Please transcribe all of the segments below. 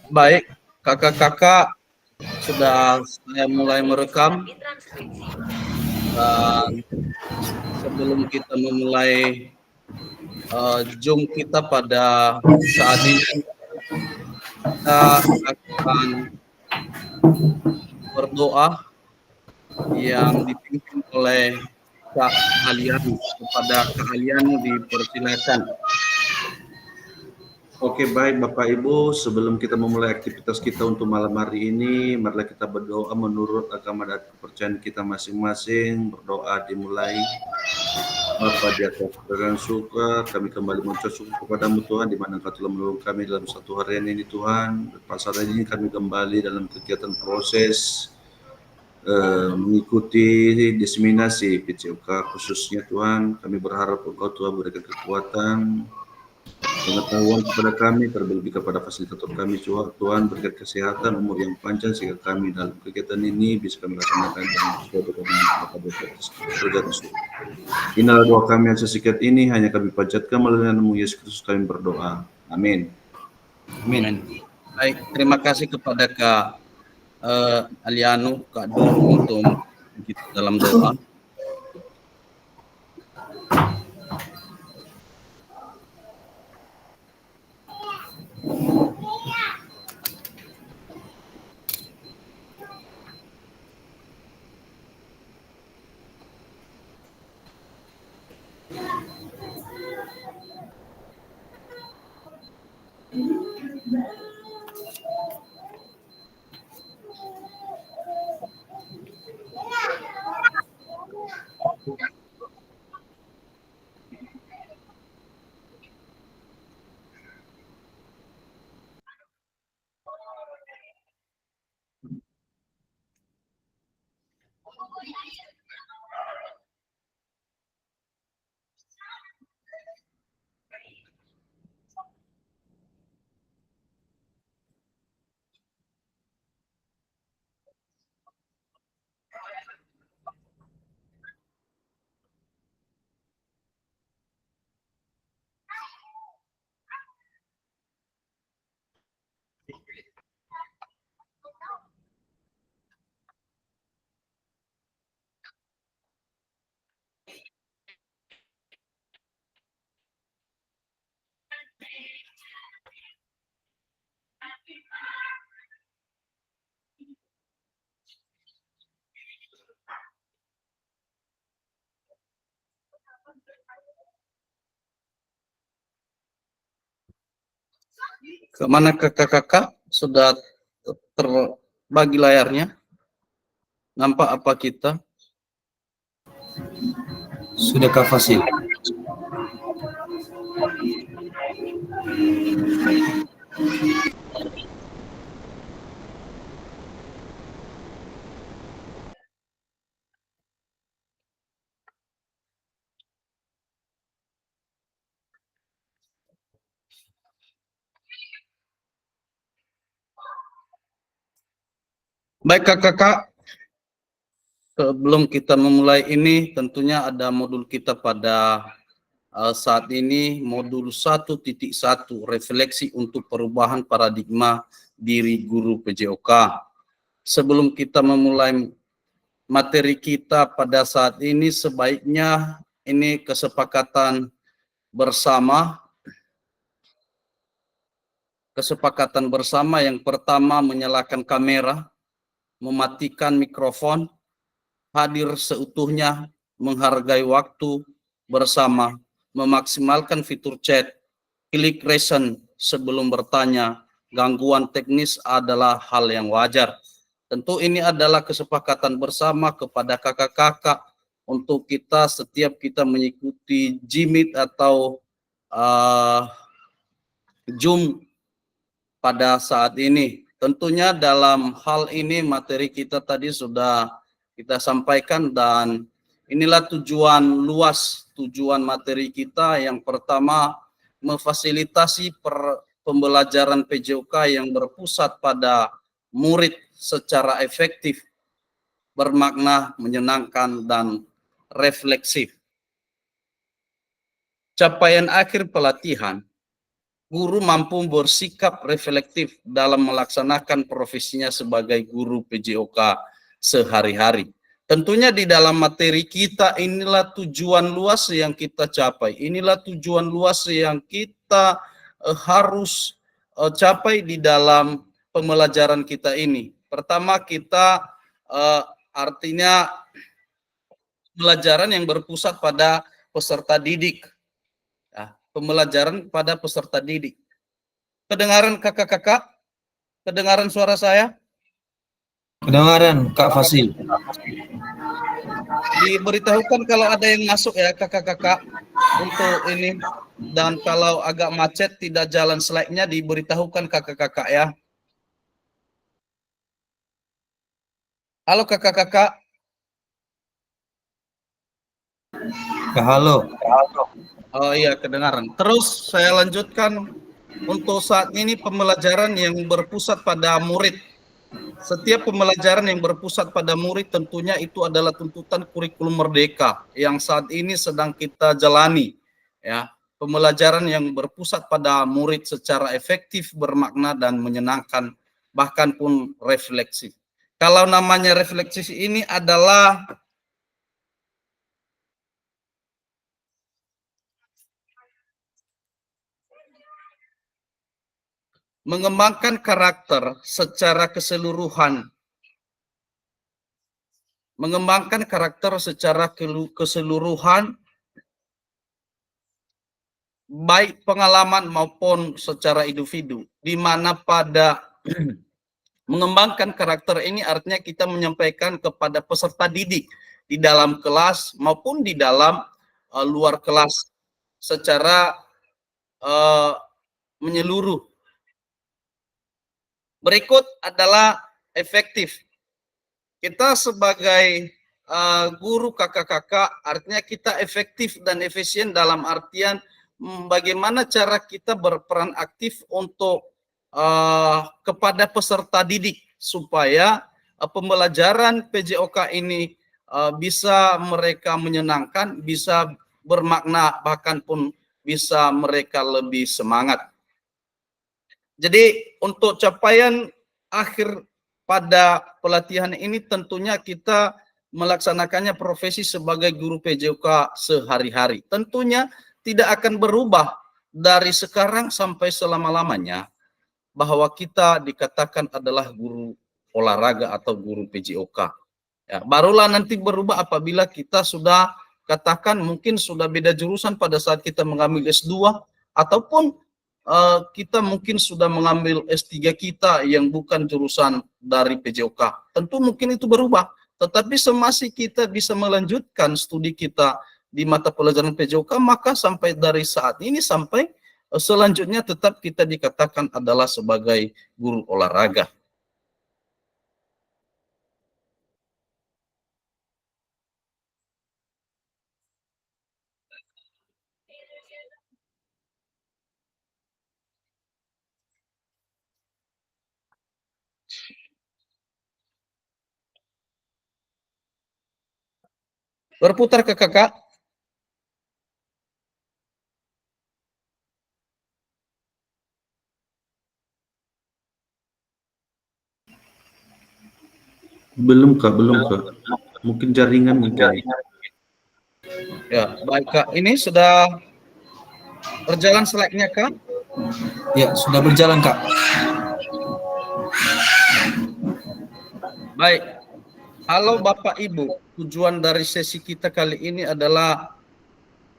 Baik, kakak-kakak sudah saya mulai merekam, dan sebelum kita memulai Zoom kita pada saat ini, kita akan berdoa yang dipimpin oleh Kak Alianu. Kepada Kak Alianu dipersilakan. Oke, baik Bapak Ibu, sebelum kita memulai aktivitas kita untuk malam hari ini, marilah kita berdoa menurut agama dan kepercayaan kita masing-masing. Berdoa dimulai. Bapa di atas segala syukur, kami kembali mengucap syukur kepadamu Tuhan, di mana Engkau telah menolong kami dalam satu harian ini Tuhan. Pada saat ini kami kembali dalam kegiatan proses mengikuti diseminasi PCOK khususnya Tuhan. Kami berharap Engkau Tuhan berikan kekuatan, pengetahuan kepada kami, terlebih kepada fasilitator kami Tuhan, berikan kesehatan, umur yang panjang sehingga kami dalam kegiatan ini bisa kami laksanakan dengan sesuai dengan surga di surga. Inilah doa kami yang sesingkat ini hanya kami panjatkan melalui nama Yesus Kristus kami berdoa. Amin. Amin. Baik, terima kasih kepada Kak Alianu, Kak Dul untuk kita dalam doa. Kemana kakak-kakak? Sudah terbagi layarnya? Nampak apa kita? Sudah Kak Fasil? Baik kakak-kakak, sebelum kita memulai ini tentunya ada modul kita pada saat ini, modul 1.1 refleksi untuk perubahan paradigma diri guru PJOK. Sebelum kita memulai materi kita pada saat ini, sebaiknya ini kesepakatan bersama. Kesepakatan bersama yang pertama, menyalakan kamera, mematikan mikrofon, hadir seutuhnya, menghargai waktu bersama, memaksimalkan fitur chat, klik raise sebelum bertanya. Gangguan teknis adalah hal yang wajar. Tentu ini adalah kesepakatan bersama kepada kakak-kakak untuk kita setiap kita mengikuti Jimit atau Zoom pada saat ini. Tentunya dalam hal ini materi kita tadi sudah kita sampaikan, dan inilah tujuan luas, tujuan materi kita. Yang pertama, memfasilitasi pembelajaran PJOK yang berpusat pada murid secara efektif, bermakna, menyenangkan, dan refleksif. Capaian akhir pelatihan guru mampu bersikap reflektif dalam melaksanakan profesinya sebagai guru PJOK sehari-hari. Tentunya di dalam materi kita inilah tujuan luas yang kita capai. Inilah tujuan luas yang kita harus capai di dalam pembelajaran kita ini. Pertama, kita artinya pembelajaran yang berpusat pada peserta didik. Ya, pembelajaran pada peserta didik. Kedengaran kakak-kakak? Kedengaran suara saya? Kedengaran Kak Fasil. Diberitahukan kalau ada yang masuk ya kakak-kakak untuk ini, dan kalau agak macet tidak jalan slide-nya diberitahukan kakak-kakak ya. Halo kakak-kakak. Halo. Oh iya, kedengaran. Terus saya lanjutkan untuk saat ini pembelajaran yang berpusat pada murid. Setiap pembelajaran yang berpusat pada murid tentunya itu adalah tuntutan kurikulum merdeka yang saat ini sedang kita jalani. Ya, pembelajaran yang berpusat pada murid secara efektif, bermakna dan menyenangkan, bahkan pun refleksif. Kalau namanya refleksif ini adalah mengembangkan karakter secara keseluruhan. Mengembangkan karakter secara keseluruhan, baik pengalaman maupun secara individu, di mana pada mengembangkan karakter ini artinya kita menyampaikan kepada peserta didik di dalam kelas maupun di dalam luar kelas secara menyeluruh. Berikut adalah efektif. Kita sebagai guru kakak-kakak artinya kita efektif dan efisien dalam artian bagaimana cara kita berperan aktif untuk kepada peserta didik supaya pembelajaran PJOK ini bisa mereka menyenangkan, bisa bermakna, bahkan pun bisa mereka lebih semangat. Jadi untuk capaian akhir pada pelatihan ini tentunya kita melaksanakannya profesi sebagai guru PJOK sehari-hari. Tentunya tidak akan berubah dari sekarang sampai selama-lamanya bahwa kita dikatakan adalah guru olahraga atau guru PJOK. Ya, barulah nanti berubah apabila kita sudah katakan mungkin sudah beda jurusan pada saat kita mengambil S2 ataupun kita mungkin sudah mengambil S3 kita yang bukan jurusan dari PJOK. Tentu mungkin itu berubah, tetapi semasa kita bisa melanjutkan studi kita di mata pelajaran PJOK, maka sampai dari saat ini sampai selanjutnya tetap kita dikatakan adalah sebagai guru olahraga. Berputar ke kakak. Belum Kak. Mungkin jaringan mungkin. Ya, baik Kak. Ini sudah berjalan slide-nya Kak? Ya, sudah berjalan Kak. Baik. Halo Bapak Ibu, tujuan dari sesi kita kali ini adalah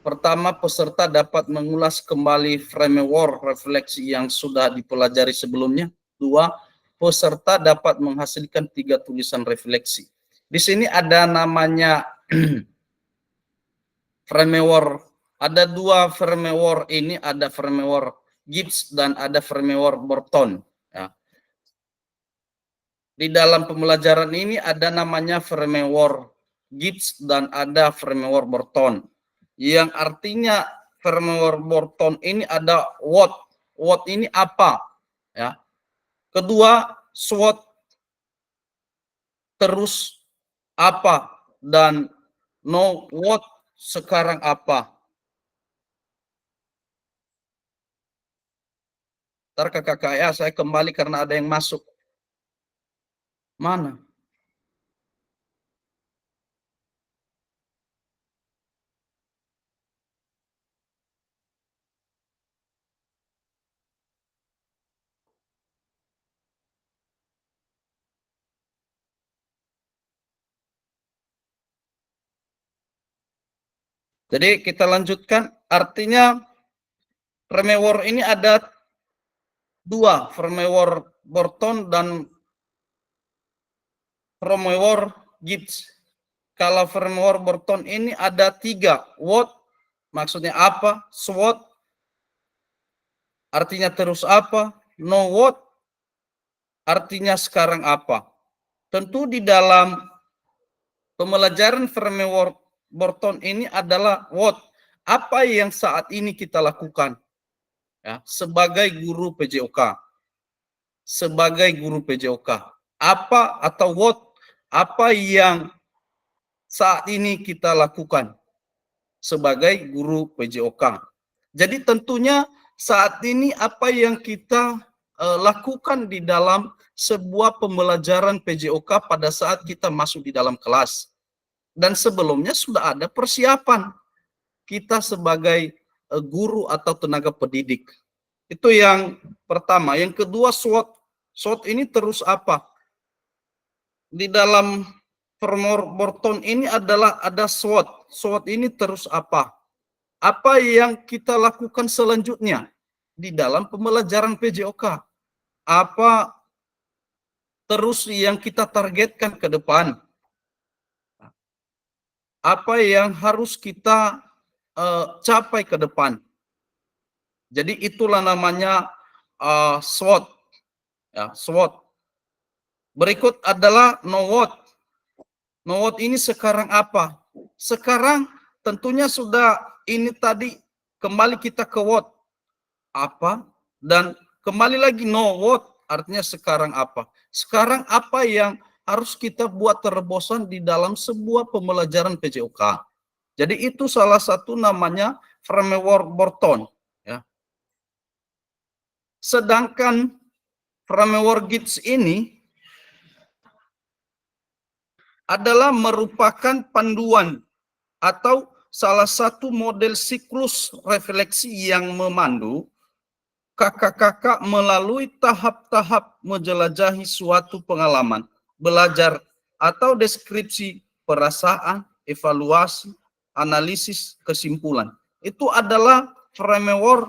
pertama, peserta dapat mengulas kembali framework refleksi yang sudah dipelajari sebelumnya. Dua, peserta dapat menghasilkan 3 tulisan refleksi. Di sini ada namanya framework. Ada 2 framework ini, ada framework Gibbs dan ada framework Burton. Ya. Di dalam pembelajaran ini ada namanya framework Gibbs dan ada framework Burton. Yang artinya framework Burton ini ada what. What ini apa? Ya. Kedua, SWOT, terus apa, dan know what, sekarang apa. Ntar kakak ya saya kembali karena ada yang masuk. Mana? Jadi kita lanjutkan. Artinya Vermeer ini ada dua, Vermeer Borton dan Vermeer Gibbs. Kalau Vermeer Borton ini ada tiga. What maksudnya apa? SWOT artinya terus apa? No what artinya sekarang apa? Tentu di dalam pembelajaran Vermeer Borton ini adalah what, apa yang saat ini kita lakukan ya, sebagai guru PJOK. Sebagai guru PJOK. Apa atau what, apa yang saat ini kita lakukan sebagai guru PJOK. Jadi tentunya saat ini apa yang kita lakukan di dalam sebuah pembelajaran PJOK pada saat kita masuk di dalam kelas. Dan sebelumnya sudah ada persiapan kita sebagai guru atau tenaga pendidik. Itu yang pertama. Yang kedua, SWOT. SWOT ini terus apa? Di dalam Vermeer Borton ini adalah ada SWOT. SWOT ini terus apa? Apa yang kita lakukan selanjutnya di dalam pembelajaran PJOK? Apa terus yang kita targetkan ke depan? Apa yang harus kita capai ke depan? Jadi itulah namanya SWOT. Ya, SWOT. Berikut adalah no what. No what ini sekarang apa? Sekarang tentunya sudah ini tadi kembali kita ke what. Apa? Dan kembali lagi no what artinya sekarang apa? Sekarang apa yang harus kita buat terobosan di dalam sebuah pembelajaran PJOK. Jadi itu salah satu namanya Vermeer Borton. Ya. Sedangkan Vermeer Gibbs ini adalah merupakan panduan atau salah satu model siklus refleksi yang memandu kakak-kakak melalui tahap-tahap menjelajahi suatu pengalaman, belajar atau deskripsi perasaan, evaluasi, analisis, kesimpulan. Itu adalah Vermeer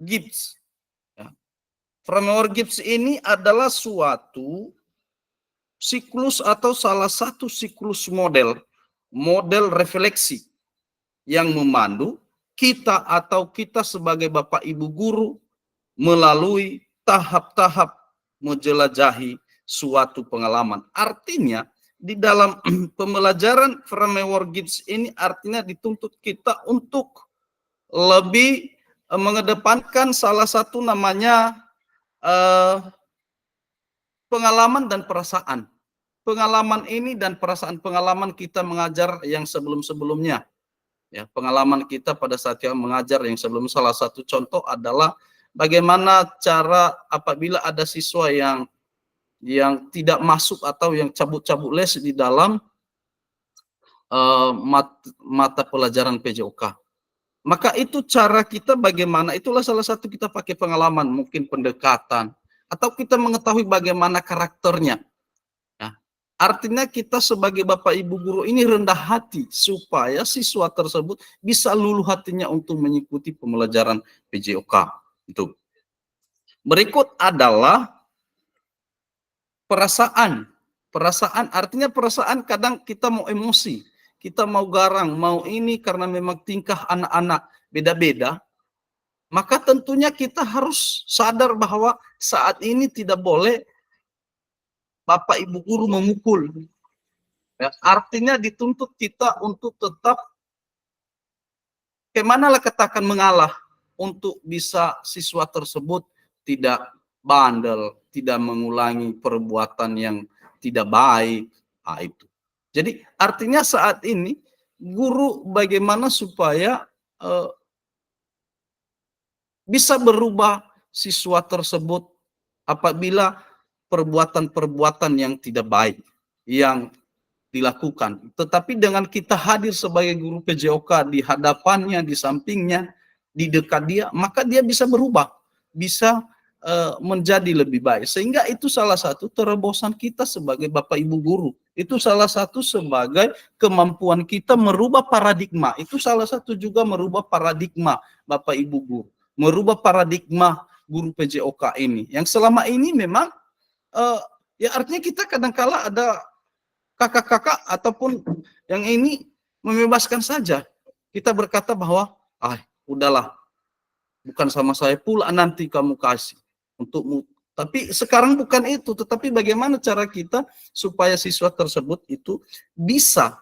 Gibbs. Ya. Vermeer Gibbs ini adalah suatu siklus atau salah satu siklus model refleksi yang memandu kita atau kita sebagai Bapak Ibu guru melalui tahap-tahap menjelajahi suatu pengalaman. Artinya di dalam pembelajaran Vermeer Gibbs ini artinya dituntut kita untuk lebih mengedepankan salah satu namanya pengalaman dan perasaan. Pengalaman ini dan perasaan pengalaman kita mengajar yang sebelum-sebelumnya. Ya, pengalaman kita pada saat yang mengajar yang sebelum, salah satu contoh adalah bagaimana cara apabila ada siswa yang tidak masuk atau yang cabut-cabut les di dalam mata pelajaran PJOK. Maka itu cara kita bagaimana, itulah salah satu kita pakai pengalaman, mungkin pendekatan, atau kita mengetahui bagaimana karakternya. Ya. Artinya kita sebagai Bapak Ibu guru ini rendah hati supaya siswa tersebut bisa luluh hatinya untuk mengikuti pembelajaran PJOK. Itu. Berikut adalah perasaan. Perasaan artinya perasaan kadang kita mau emosi, kita mau garang, mau ini karena memang tingkah anak-anak beda-beda. Maka tentunya kita harus sadar bahwa saat ini tidak boleh Bapak Ibu guru memukul. Ya, artinya dituntut kita untuk tetap kemanalah katakan mengalah untuk bisa siswa tersebut tidak bandel, tidak mengulangi perbuatan yang tidak baik. Nah, itu. Jadi artinya saat ini guru bagaimana supaya bisa berubah siswa tersebut apabila perbuatan-perbuatan yang tidak baik yang dilakukan. Tetapi dengan kita hadir sebagai guru PJOK di hadapannya, di sampingnya, di dekat dia, maka dia bisa berubah, bisa menjadi lebih baik. Sehingga itu salah satu terobosan kita sebagai Bapak Ibu guru. Itu salah satu sebagai kemampuan kita merubah paradigma. Itu salah satu juga merubah paradigma Bapak Ibu guru. Merubah paradigma guru PJOK ini. Yang selama ini memang ya artinya kita kadangkala ada kakak-kakak ataupun yang ini membebaskan saja. Kita berkata bahwa, udahlah, bukan sama saya pula nanti kamu kasih untukmu. Tapi sekarang bukan itu, tetapi bagaimana cara kita supaya siswa tersebut itu bisa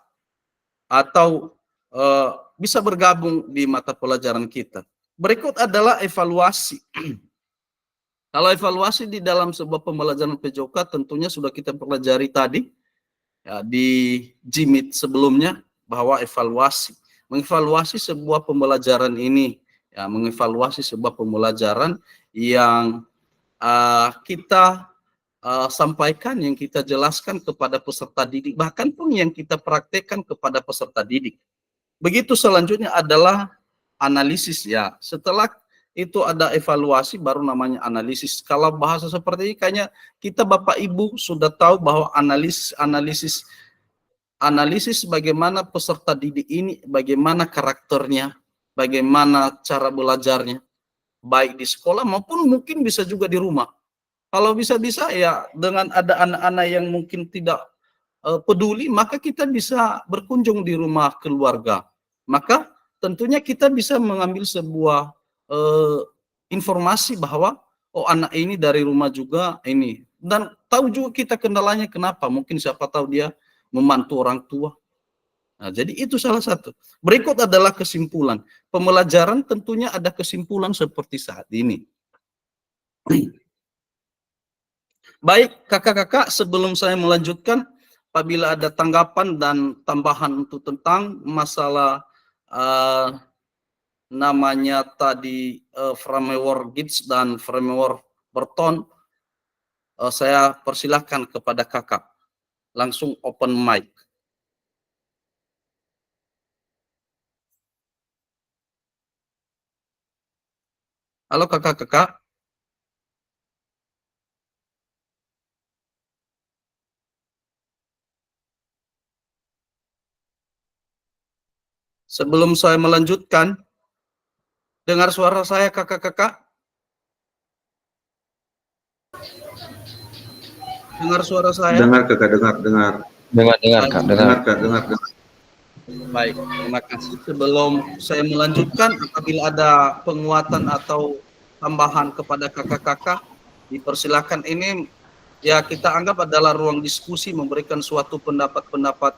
atau bisa bergabung di mata pelajaran kita. Berikut adalah evaluasi. Kalau evaluasi di dalam sebuah pembelajaran PJOK tentunya sudah kita pelajari tadi ya, di Jimit sebelumnya bahwa mengevaluasi sebuah pembelajaran ini, ya, mengevaluasi sebuah pembelajaran yang kita sampaikan, yang kita jelaskan kepada peserta didik, bahkan pun yang kita praktekkan kepada peserta didik. Begitu selanjutnya adalah analisis ya. Setelah itu ada evaluasi baru namanya analisis. Kalau bahasa seperti ini kayaknya kita Bapak Ibu sudah tahu bahwa analisis bagaimana peserta didik ini, bagaimana karakternya, bagaimana cara belajarnya, baik di sekolah maupun mungkin bisa juga di rumah. Kalau bisa-bisa ya dengan ada anak-anak yang mungkin tidak peduli, maka kita bisa berkunjung di rumah keluarga. Maka tentunya kita bisa mengambil sebuah informasi bahwa anak ini dari rumah juga ini. Dan tahu juga kita kendalanya kenapa. Mungkin siapa tahu dia membantu orang tua. Nah, jadi itu salah satu. Berikut adalah kesimpulan. Pembelajaran tentunya ada kesimpulan seperti saat ini. Baik, kakak-kakak, sebelum saya melanjutkan, apabila ada tanggapan dan tambahan untuk tentang masalah namanya tadi framework GITS dan framework Burton, saya persilahkan kepada kakak. Langsung open mic. Halo kakak-kakak. Sebelum saya melanjutkan, dengar suara saya kakak-kakak? Dengar suara saya? Dengar kakak, dengar. Dengar Kak, dengar. Dengar. Baik, terima kasih. Sebelum saya melanjutkan, apabila ada penguatan atau tambahan kepada kakak-kakak, dipersilakan. Ini ya kita anggap adalah ruang diskusi, memberikan suatu pendapat-pendapat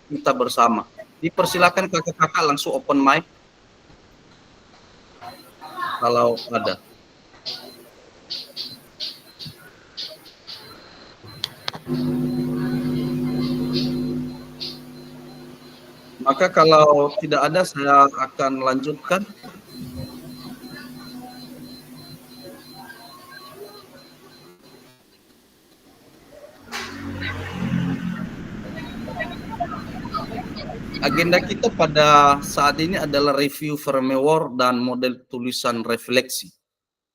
kita bersama. Dipersilakan kakak-kakak langsung open mic kalau ada. Maka kalau tidak ada, saya akan lanjutkan. Agenda kita pada saat ini adalah review framework dan model tulisan refleksi.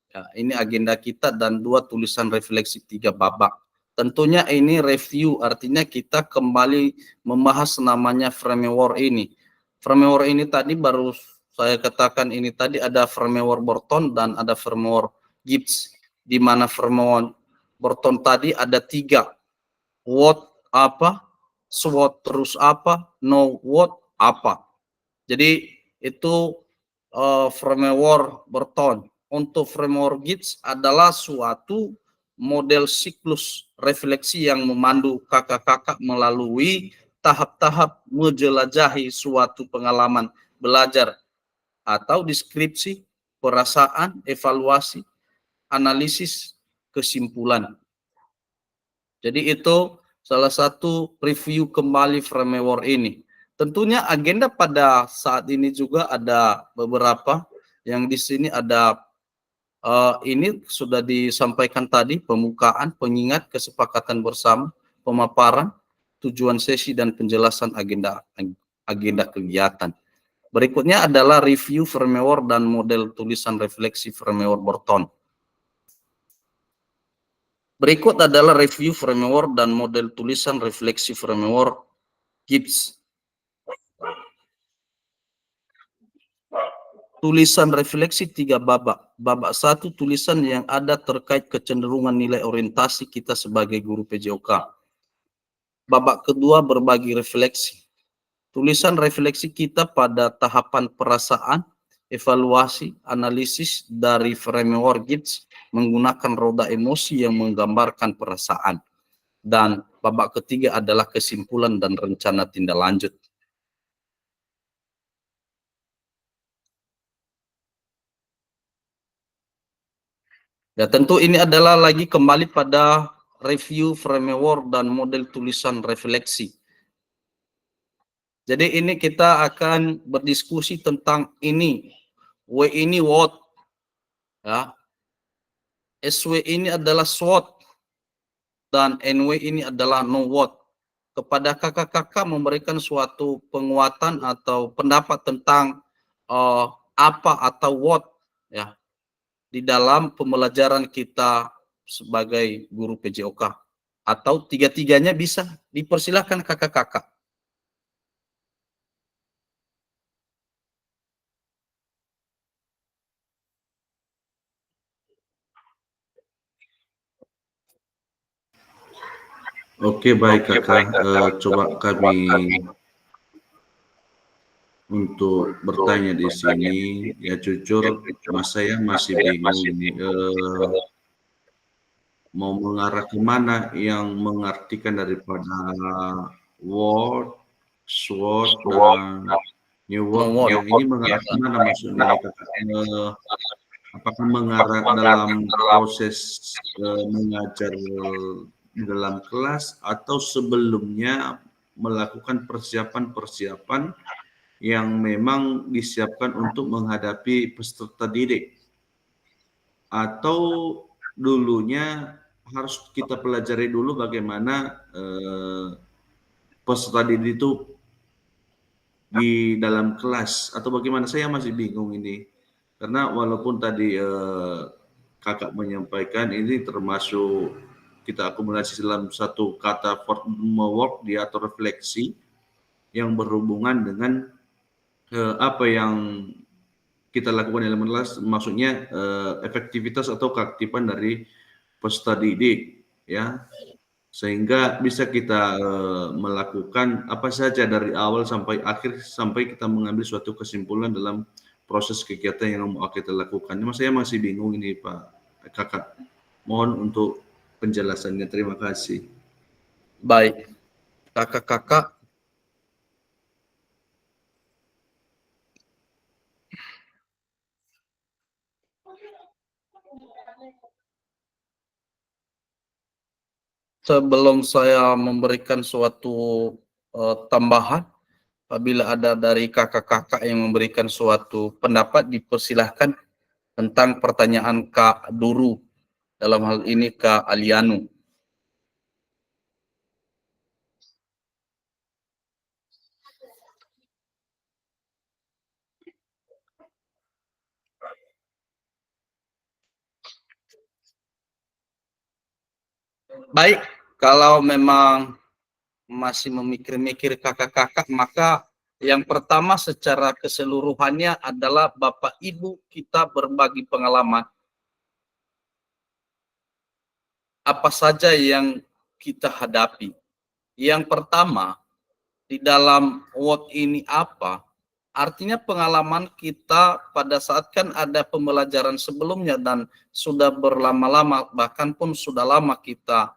Ya, ini agenda kita dan 2 tulisan refleksi 3 babak. Tentunya ini review, artinya kita kembali membahas namanya framework ini. Framework ini tadi baru saya katakan, ini tadi ada framework Burton dan ada framework GITS. Di mana framework Burton tadi ada 3. What apa, SWOT terus apa, know what apa. Jadi itu framework Burton. Untuk framework GITS adalah suatu model siklus refleksi yang memandu kakak-kakak melalui tahap-tahap menjelajahi suatu pengalaman belajar atau deskripsi, perasaan, evaluasi, analisis, kesimpulan. Jadi itu salah satu review kembali framework ini. Tentunya agenda pada saat ini juga ada beberapa yang di sini ada Ini sudah disampaikan tadi, pembukaan, pengingat, kesepakatan bersama, pemaparan, tujuan sesi, dan penjelasan agenda kegiatan. Berikutnya adalah review framework dan model tulisan refleksi framework Borton. Berikut adalah review framework dan model tulisan refleksi framework Gibbs. Tulisan refleksi 3 babak. Babak 1, tulisan yang ada terkait kecenderungan nilai orientasi kita sebagai guru PJOK. Babak kedua, berbagi refleksi. Tulisan refleksi kita pada tahapan perasaan, evaluasi, analisis dari framework Gibbs menggunakan roda emosi yang menggambarkan perasaan. Dan babak ketiga adalah kesimpulan dan rencana tindak lanjut. Ya, tentu ini adalah lagi kembali pada review framework dan model tulisan refleksi. Jadi ini kita akan berdiskusi tentang ini. W ini what, ya. SW ini adalah SWOT, dan NW ini adalah know what. Kepada kakak-kakak memberikan suatu penguatan atau pendapat tentang apa atau what, ya, di dalam pembelajaran kita sebagai guru PJOK, atau tiga-tiganya bisa, dipersilahkan kakak-kakak. Oke, baik kakak. Coba kami untuk bertanya di sini. Ya jujur, mas saya masih bingung ini. Mau mengarah kemana yang mengartikan daripada word, SWOT, dan new word. Ya, ini mengarah kemana maksudnya kakak? Apakah mengarah dalam proses mengajar di dalam kelas atau sebelumnya melakukan persiapan-persiapan yang memang disiapkan untuk menghadapi peserta didik, atau dulunya harus kita pelajari dulu bagaimana peserta didik itu di dalam kelas, atau bagaimana? Saya masih bingung ini, karena walaupun tadi kakak menyampaikan ini termasuk kita akumulasi dalam satu kata framework dia atau refleksi yang berhubungan dengan apa yang kita lakukan dalam kelas, maksudnya efektivitas atau keaktifan dari peserta didik, ya, sehingga bisa kita melakukan apa saja dari awal sampai akhir, sampai kita mengambil suatu kesimpulan dalam proses kegiatan yang mau kita lakukan. Saya masih bingung ini Pak Kakak. Mohon untuk penjelasannya. Terima kasih. Baik, kakak-kakak. Sebelum saya memberikan suatu tambahan, apabila ada dari kakak-kakak yang memberikan suatu pendapat, dipersilahkan tentang pertanyaan Kak Duru, dalam hal ini Kak Alianu. Baik, kalau memang masih memikir-mikir kakak-kakak, maka yang pertama secara keseluruhannya adalah Bapak Ibu kita berbagi pengalaman. Apa saja yang kita hadapi. Yang pertama, di dalam what ini apa? Artinya pengalaman kita pada saat kan ada pembelajaran sebelumnya dan sudah berlama-lama, bahkan pun sudah lama kita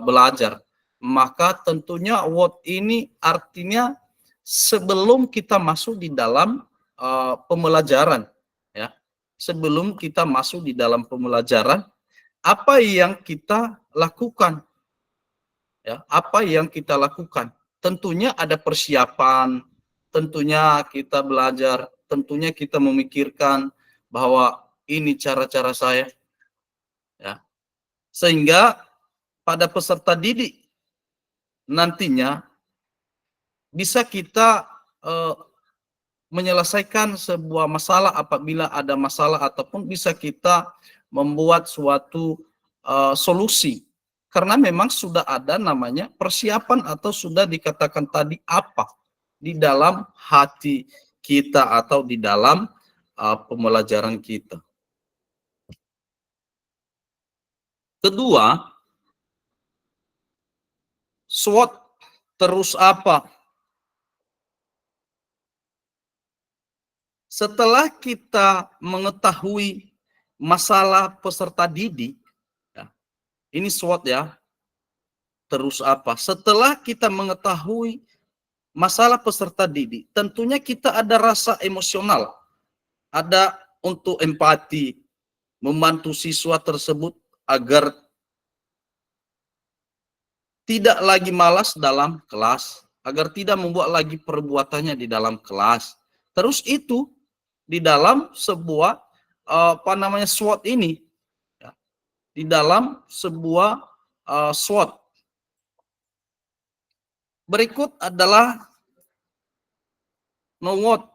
belajar. Maka tentunya what ini artinya sebelum kita masuk di dalam pembelajaran, ya. Sebelum kita masuk di dalam pembelajaran, apa yang kita lakukan? Ya, apa yang kita lakukan? Tentunya ada persiapan, tentunya kita belajar, tentunya kita memikirkan bahwa ini cara-cara saya. Ya. Sehingga pada peserta didik nantinya bisa kita menyelesaikan sebuah masalah apabila ada masalah, ataupun bisa kita membuat suatu solusi. Karena memang sudah ada namanya persiapan, atau sudah dikatakan tadi apa di dalam hati kita atau di dalam pembelajaran kita. Kedua, SWOT terus apa? Setelah kita mengetahui masalah peserta didik, ya, ini SWOT ya, terus apa? Setelah kita mengetahui masalah peserta didik, tentunya kita ada rasa emosional, ada untuk empati, membantu siswa tersebut agar tidak lagi malas dalam kelas, agar tidak membuat lagi perbuatannya di dalam kelas. Terus itu di dalam sebuah SWOT ini, ya, di dalam sebuah SWOT. Berikut adalah now what,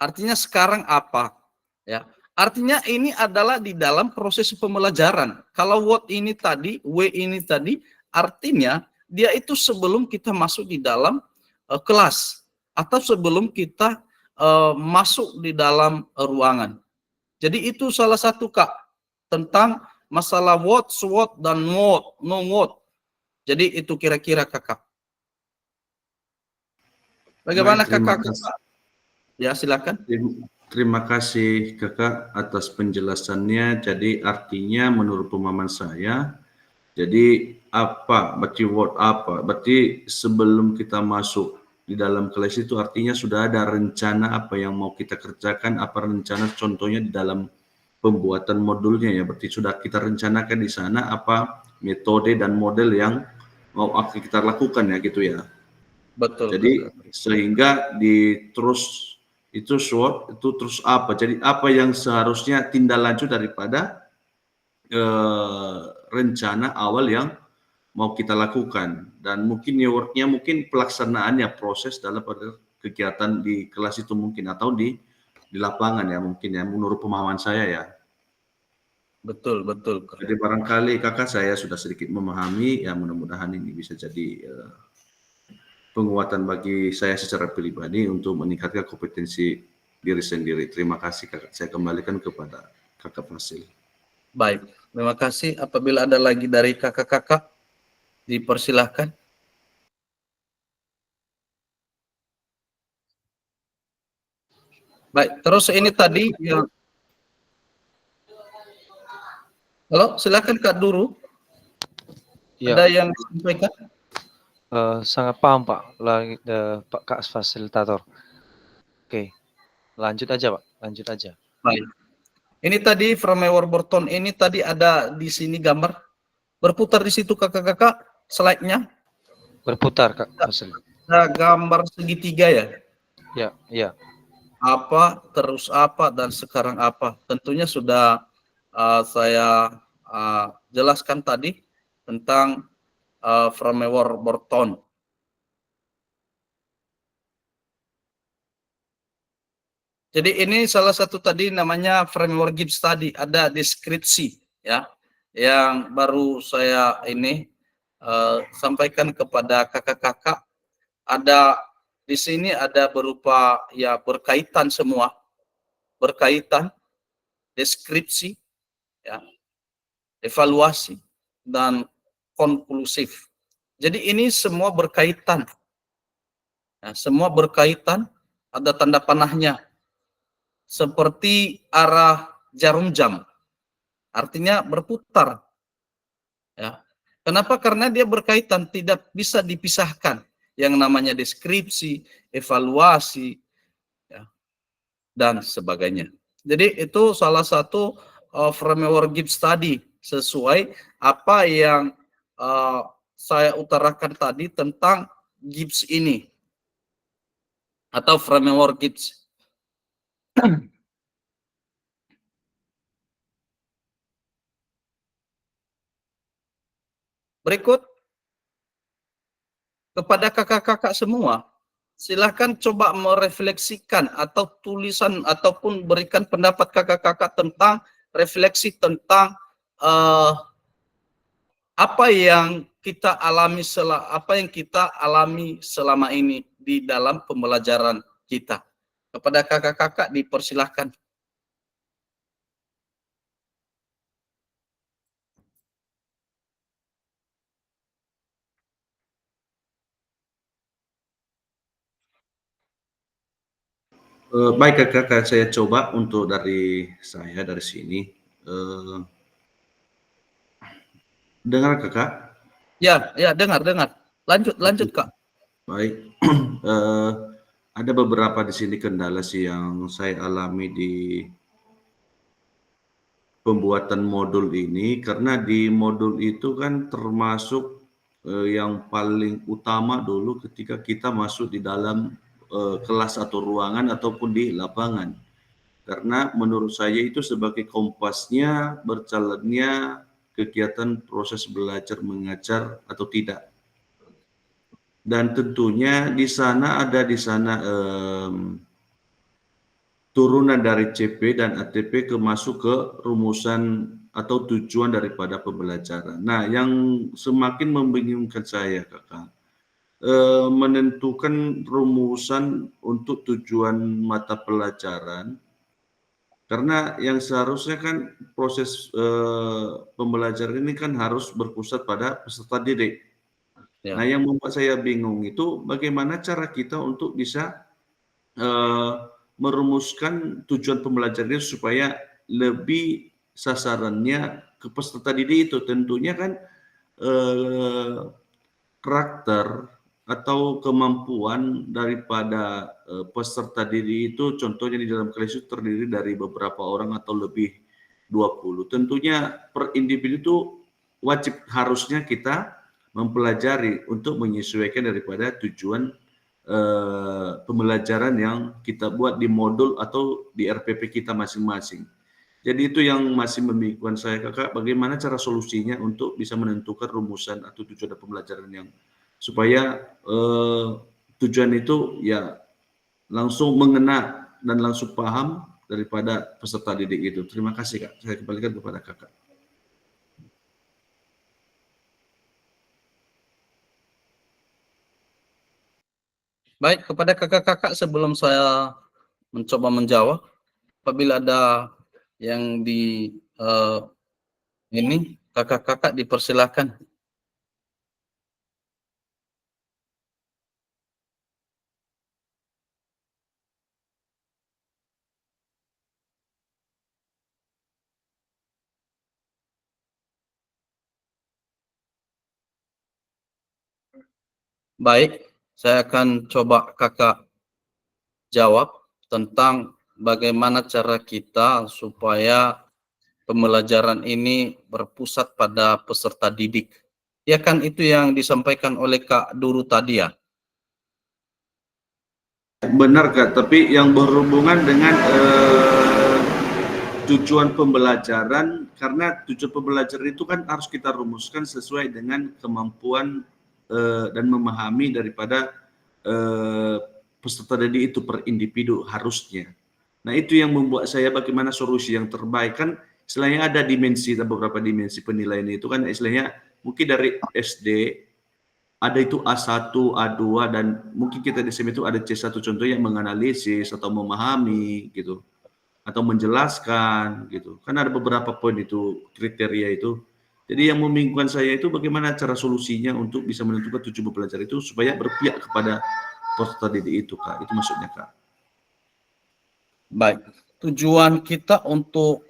artinya sekarang apa, ya. Artinya ini adalah di dalam proses pembelajaran. Kalau what ini tadi, W ini tadi, artinya dia itu sebelum kita masuk di dalam kelas, atau sebelum kita masuk di dalam ruangan. Jadi itu salah satu, Kak, tentang masalah what, SWOT, dan what, no what. Jadi itu kira-kira, Kakak. Bagaimana Kakak? Ya, silakan. Terima kasih Kakak atas penjelasannya. Jadi artinya menurut pemahaman saya, jadi apa, berarti what apa? Berarti sebelum kita masuk di dalam kelas itu artinya sudah ada rencana apa yang mau kita kerjakan, apa rencana contohnya di dalam pembuatan modulnya ya. Berarti sudah kita rencanakan di sana apa metode dan model yang mau kita lakukan ya gitu ya. Betul. Jadi sehingga terus itu SWOT itu terus apa? Jadi apa yang seharusnya tindak lanjut daripada rencana awal yang mau kita lakukan, dan mungkin worknya mungkin pelaksanaannya proses dalam pada kegiatan di kelas itu mungkin, atau di lapangan ya mungkin ya, menurut pemahaman saya ya. Betul. Jadi barangkali Kakak saya sudah sedikit memahami ya, mudah-mudahan ini bisa jadi penguatan bagi saya secara pribadi untuk meningkatkan kompetensi diri sendiri. Terima kasih Kakak. Saya kembalikan kepada Kakak Fasil. Baik, terima kasih. Apabila ada lagi dari kakak-kakak, dipersilahkan. Baik, terus ini tadi yang... Halo, silakan Kak Duru. Ya. Ada yang disampaikan? Sangat paham Pak, Pak Kak Fasilitator. Oke, lanjut aja Pak, lanjut aja. Baik. Ini tadi framework Burton ini tadi ada di sini gambar. Berputar di situ kakak-kakak slide-nya. Berputar Kak Fasil. Ada gambar segitiga ya? Ya. Apa, terus apa, dan sekarang apa. Tentunya sudah saya jelaskan tadi tentang framework Burton. Jadi ini salah satu tadi namanya framework Gibbs tadi, ada deskripsi ya, yang baru saya ini sampaikan kepada kakak-kakak. Ada di sini ada berupa ya berkaitan semua, berkaitan, deskripsi, ya, evaluasi, dan konklusif. Jadi ini semua berkaitan, ya, semua berkaitan, ada tanda panahnya. Seperti arah jarum jam, artinya berputar. Ya. Kenapa? Karena dia berkaitan, tidak bisa dipisahkan. Yang namanya deskripsi, evaluasi, ya, dan sebagainya. Jadi itu salah satu framework Gibbs tadi, sesuai apa yang saya utarakan tadi tentang Gibbs ini, atau framework Gibbs. Berikut, kepada kakak-kakak semua, silahkan coba merefleksikan atau tulisan ataupun berikan pendapat kakak-kakak tentang refleksi tentang apa yang kita alami selama ini di dalam pembelajaran kita. Kepada kakak-kakak dipersilahkan. Baik kakak, saya coba untuk dari sini. Dengar kakak? Ya, dengar. Lanjut Kak. Baik. Ada beberapa di sini kendala sih yang saya alami di pembuatan modul ini, karena di modul itu kan termasuk yang paling utama dulu ketika kita masuk di dalam kelas atau ruangan ataupun di lapangan. Karena menurut saya itu sebagai kompasnya berjalannya kegiatan proses belajar mengajar atau tidak. Dan tentunya di sana ada turunan dari CP dan ATP masuk ke rumusan atau tujuan daripada pembelajaran. Nah, yang semakin membingungkan saya, kakak, menentukan rumusan untuk tujuan mata pelajaran, karena yang seharusnya kan proses pembelajaran ini kan harus berpusat pada peserta didik. Ya. Nah, yang membuat saya bingung itu bagaimana cara kita untuk bisa merumuskan tujuan pembelajarannya supaya lebih sasarannya ke peserta didik itu. Tentunya kan karakter atau kemampuan daripada peserta didik itu, contohnya di dalam kelas itu terdiri dari beberapa orang atau lebih 20. Tentunya per individu itu wajib harusnya kita mempelajari untuk menyesuaikan daripada tujuan pembelajaran yang kita buat di modul atau di RPP kita masing-masing. Jadi itu yang masih membingungkan saya, kakak, bagaimana cara solusinya untuk bisa menentukan rumusan atau tujuan pembelajaran yang supaya tujuan itu ya langsung mengena dan langsung paham daripada peserta didik itu. Terima kasih, Kak. Saya kembalikan kepada kakak. Baik, kepada kakak-kakak sebelum saya mencoba menjawab, apabila ada yang ini, kakak-kakak dipersilahkan. Baik, saya akan coba kakak jawab tentang bagaimana cara kita supaya pembelajaran ini berpusat pada peserta didik. Ya kan itu yang disampaikan oleh Kak Duru tadi ya? Benar, Kak, tapi yang berhubungan dengan tujuan pembelajaran, karena tujuan pembelajaran itu kan harus kita rumuskan sesuai dengan kemampuan dan memahami daripada peserta didik itu per individu harusnya. Nah, itu yang membuat saya bagaimana solusi yang terbaik. Kan istilahnya ada beberapa dimensi penilaian itu kan istilahnya mungkin dari SD ada itu A1, A2, dan mungkin kita di sini itu ada C1 contoh yang menganalisis atau memahami gitu, atau menjelaskan gitu. Kan ada beberapa poin itu, kriteria itu. Jadi yang membingungkan saya itu bagaimana cara solusinya untuk bisa menentukan tujuan belajar itu supaya berpihak kepada peserta didik itu, Kak. Itu maksudnya, Kak. Baik, tujuan kita untuk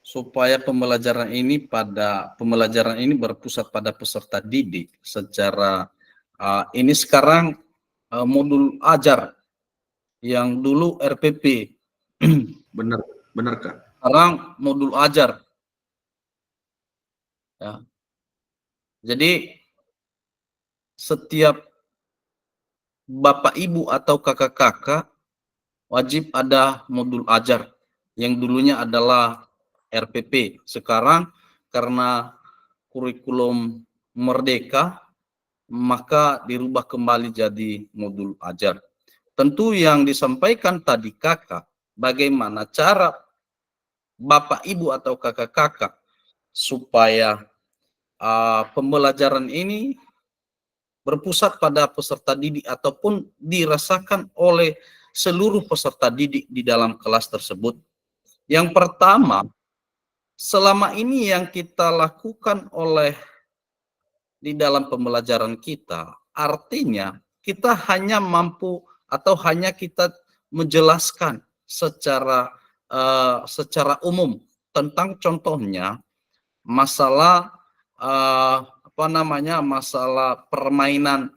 supaya pembelajaran ini berpusat pada peserta didik secara ini sekarang modul ajar yang dulu RPP. Benar, Kak. Sekarang modul ajar. Ya. Jadi setiap Bapak Ibu atau kakak-kakak wajib ada modul ajar yang dulunya adalah RPP. Sekarang karena kurikulum merdeka, maka dirubah kembali jadi modul ajar. Tentu yang disampaikan tadi kakak, bagaimana cara bapak ibu atau kakak-kakak supaya pembelajaran ini berpusat pada peserta didik ataupun dirasakan oleh seluruh peserta didik di dalam kelas tersebut. Yang pertama, selama ini yang kita lakukan oleh di dalam pembelajaran kita, artinya kita hanya mampu atau hanya kita menjelaskan secara umum tentang contohnya masalah masalah permainan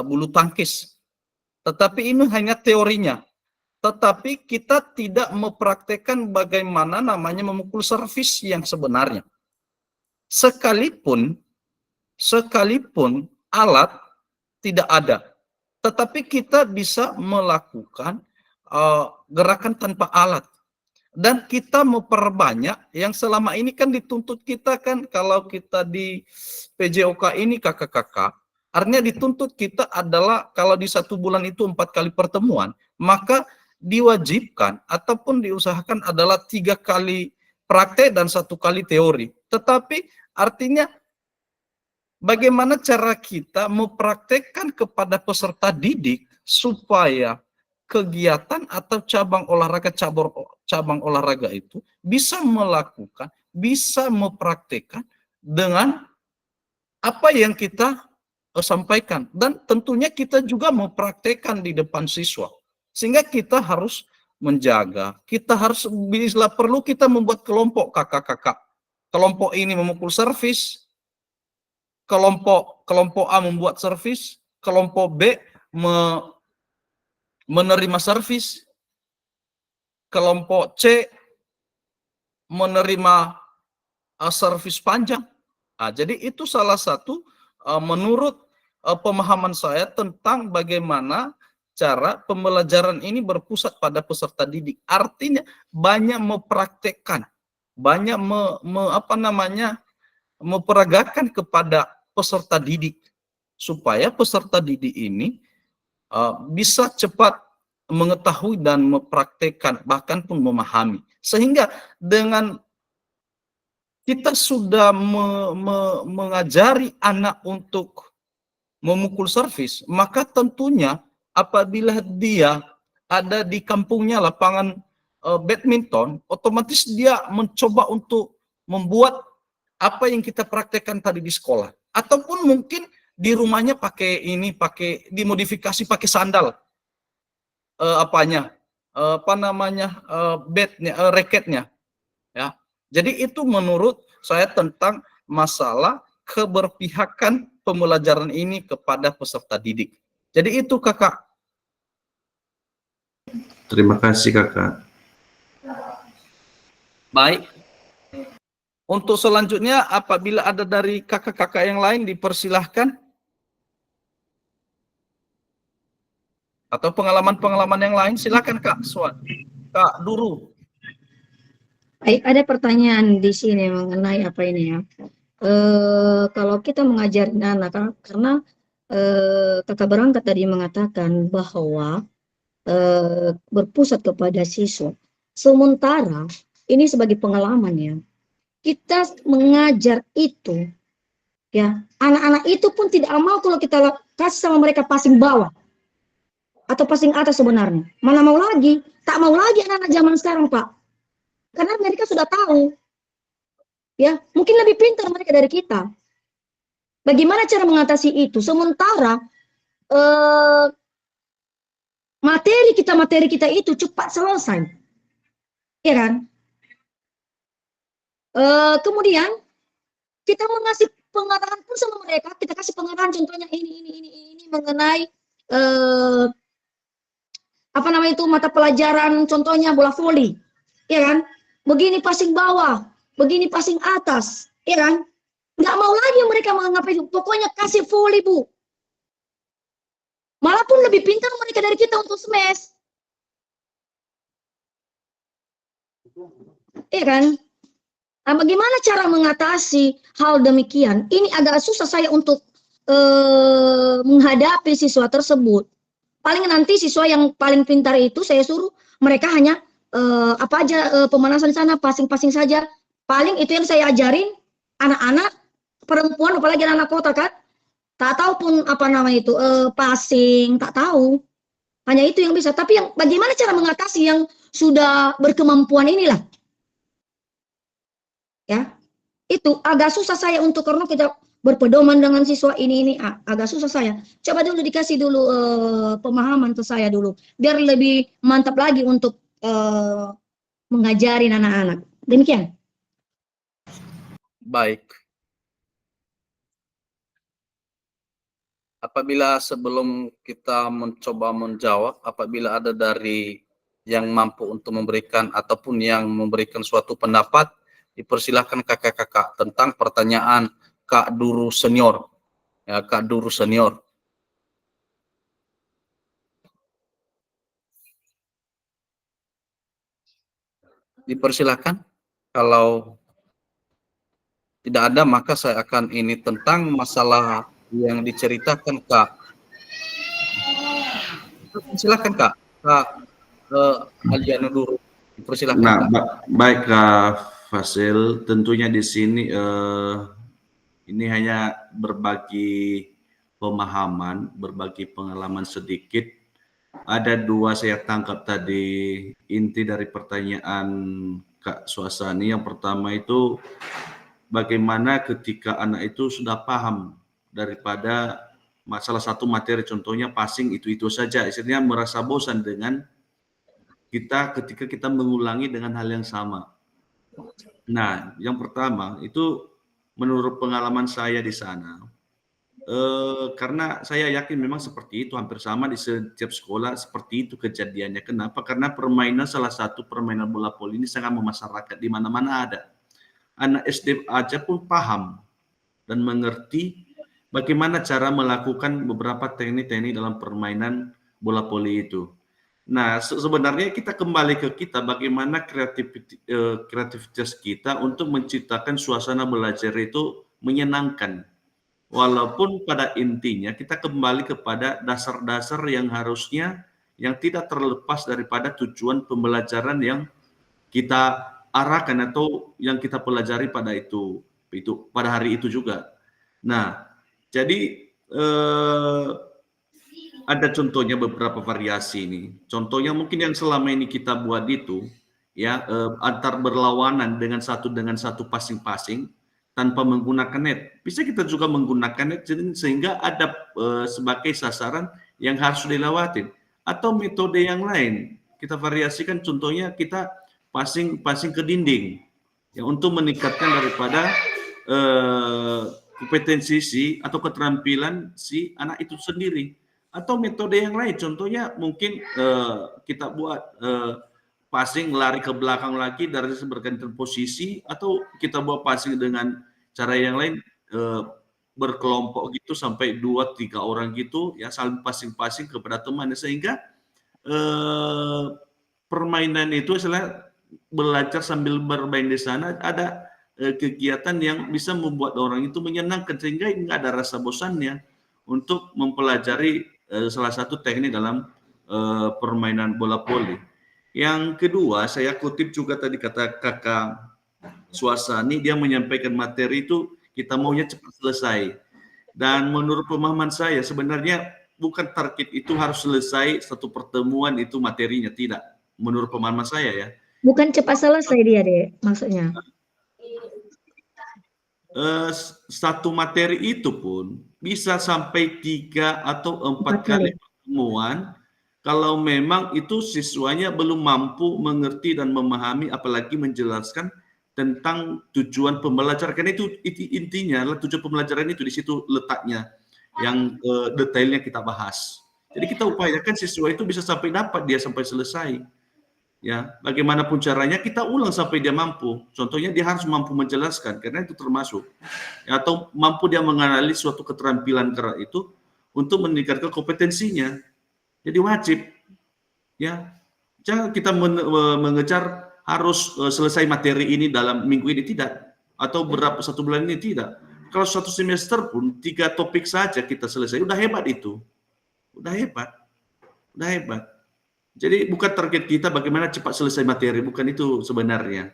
bulu tangkis. Tetapi ini hanya teorinya. Tetapi kita tidak mempraktekkan bagaimana namanya memukul servis yang sebenarnya. Sekalipun alat tidak ada, tetapi kita bisa melakukan gerakan tanpa alat. Dan kita memperbanyak yang selama ini kan dituntut kita kan, kalau kita di PJOK ini kakak-kakak, artinya dituntut kita adalah kalau di 1 bulan itu 4 kali pertemuan, maka diwajibkan ataupun diusahakan adalah 3 kali praktek dan 1 kali teori. Tetapi artinya bagaimana cara kita mempraktekkan kepada peserta didik supaya kegiatan atau cabang olahraga itu bisa melakukan, bisa mempraktekkan dengan apa yang kita sampaikan, dan tentunya kita juga mempraktekkan di depan siswa, sehingga kita harus menjaga, kita harus bila perlu kita membuat kelompok kakak-kakak, kelompok ini memukul servis, kelompok A membuat servis, kelompok B menerima servis, kelompok C menerima servis panjang. Jadi itu salah satu menurut pemahaman saya tentang bagaimana cara pembelajaran ini berpusat pada peserta didik. Artinya banyak mempraktekkan, banyak memperagakan kepada peserta didik supaya peserta didik ini bisa cepat mengetahui dan mempraktekkan, bahkan pun memahami. Sehingga dengan kita sudah mengajari anak untuk memukul servis, maka tentunya apabila dia ada di kampungnya lapangan badminton, otomatis dia mencoba untuk membuat apa yang kita praktekkan tadi di sekolah. Ataupun mungkin di rumahnya pakai dimodifikasi pakai sandal, raketnya, ya. Jadi itu menurut saya tentang masalah keberpihakan pembelajaran ini kepada peserta didik. Jadi itu kakak. Terima kasih kakak. Baik. Untuk selanjutnya apabila ada dari kakak-kakak yang lain dipersilahkan. Atau pengalaman-pengalaman yang lain, silakan Kak Suat. Kak Duru. Baik, ada pertanyaan di sini mengenai apa ini ya. Kalau kita mengajarin anak, karena kakak berangkat tadi mengatakan bahwa berpusat kepada siswa. Sementara ini sebagai pengalaman ya, kita mengajar itu, ya anak-anak itu pun tidak mau kalau kita kasih sama mereka passing bawah atau passing atas sebenarnya. Mana mau lagi, tak mau lagi anak-anak zaman sekarang Pak. Karena mereka sudah tahu, ya mungkin lebih pintar mereka dari kita. Bagaimana cara mengatasi itu? Sementara materi kita itu cepat selesai, ya kan? Kemudian kita mengasih pengarahan pun sama mereka, kita kasih pengarahan contohnya ini mengenai mata pelajaran contohnya bola voli, ya kan? Begini passing bawah, begini passing atas, ya kan? Nggak mau lagi mereka menganggap itu, pokoknya kasih voli Bu. Malah pun lebih pintar mereka dari kita untuk smash, ya kan? Nah, bagaimana cara mengatasi hal demikian? Ini agak susah saya untuk menghadapi siswa tersebut. Paling nanti siswa yang paling pintar itu saya suruh mereka hanya apa aja pemanasan di sana, passing-passing saja. Paling itu yang saya ajarin anak-anak perempuan, apalagi anak kota kan, tak tahu pun apa nama itu passing, tak tahu. Hanya itu yang bisa. Tapi yang bagaimana cara mengatasi yang sudah berkemampuan inilah, ya itu agak susah saya untuk karena kita berpedoman dengan siswa ini agak susah saya. Coba dulu dikasih dulu pemahaman ke saya dulu, biar lebih mantap lagi untuk mengajarin anak-anak. Demikian. Baik. Apabila sebelum kita mencoba menjawab, apabila ada dari yang mampu untuk memberikan ataupun yang memberikan suatu pendapat, dipersilahkan kakak-kakak tentang pertanyaan Kak Duru Senior. Ya, Kak Duru Senior. Dipersilahkan. Kalau tidak ada, maka saya akan ini tentang masalah yang diceritakan Kak. Silakan Kak. Kak Aliano Duru. Dipersilahkan. Nah, Kak. baik Kak Fasil, tentunya di sini ini hanya berbagi pemahaman, berbagi pengalaman sedikit. Ada dua saya tangkap tadi inti dari pertanyaan Kak Suasani. Yang pertama itu bagaimana ketika anak itu sudah paham daripada salah satu materi, contohnya passing itu saja, istilahnya merasa bosan dengan ketika kita mengulangi dengan hal yang sama. Nah, yang pertama itu menurut pengalaman saya di sana, karena saya yakin memang seperti itu, hampir sama di setiap sekolah seperti itu kejadiannya. Kenapa? Karena salah satu permainan bola voli ini sangat memasyarakat, di mana-mana ada. Anak SD aja pun paham dan mengerti bagaimana cara melakukan beberapa teknik-teknik dalam permainan bola voli itu. Nah, sebenarnya kita kembali ke kita, bagaimana kreativitas kita untuk menciptakan suasana belajar itu menyenangkan. Walaupun pada intinya kita kembali kepada dasar-dasar yang harusnya yang tidak terlepas daripada tujuan pembelajaran yang kita arahkan atau yang kita pelajari pada pada hari itu juga. Nah, jadi ada contohnya beberapa variasi ini. Contohnya mungkin yang selama ini kita buat itu ya antar berlawanan dengan satu passing-passing tanpa menggunakan net. Bisa kita juga menggunakan net sehingga ada sebagai sasaran yang harus dilewatin, atau metode yang lain. Kita variasikan, contohnya kita passing ke dinding ya, untuk meningkatkan daripada kompetensi atau keterampilan si anak itu sendiri. Atau metode yang lain, contohnya mungkin kita buat passing lari ke belakang lagi dari berganti posisi, atau kita buat passing dengan cara yang lain berkelompok gitu sampai 2-3 orang gitu ya, saling passing kepada teman, sehingga permainan itu adalah belajar sambil bermain di sana, ada kegiatan yang bisa membuat orang itu menyenangkan sehingga nggak ada rasa bosannya untuk mempelajari salah satu teknik dalam permainan bola voli. Yang kedua, saya kutip juga tadi kata Kakak Suasani, dia menyampaikan materi itu kita maunya cepat selesai. Dan menurut pemahaman saya sebenarnya bukan target itu harus selesai satu pertemuan itu materinya, tidak. Menurut pemahaman saya ya. Bukan cepat selesai dia deh, maksudnya. Satu materi itu pun bisa sampai 3 atau 4 kali pertemuan kalau memang itu siswanya belum mampu mengerti dan memahami, apalagi menjelaskan tentang tujuan pembelajaran. Karena itu intinya adalah tujuan pembelajaran itu, di situ letaknya yang detailnya kita bahas. Jadi kita upayakan siswa itu bisa sampai dapat dia sampai selesai. Ya, bagaimanapun caranya kita ulang sampai dia mampu. Contohnya dia harus mampu menjelaskan, karena itu termasuk. Ya, atau mampu dia menganalisis suatu keterampilan itu untuk meningkatkan kompetensinya. Jadi wajib. Ya, jangan kita mengejar harus selesai materi ini dalam minggu ini, tidak, atau berapa satu bulan ini, tidak. Kalau satu semester pun 3 topik saja kita selesai, udah hebat itu, udah hebat. Jadi bukan target kita bagaimana cepat selesai materi, bukan itu sebenarnya.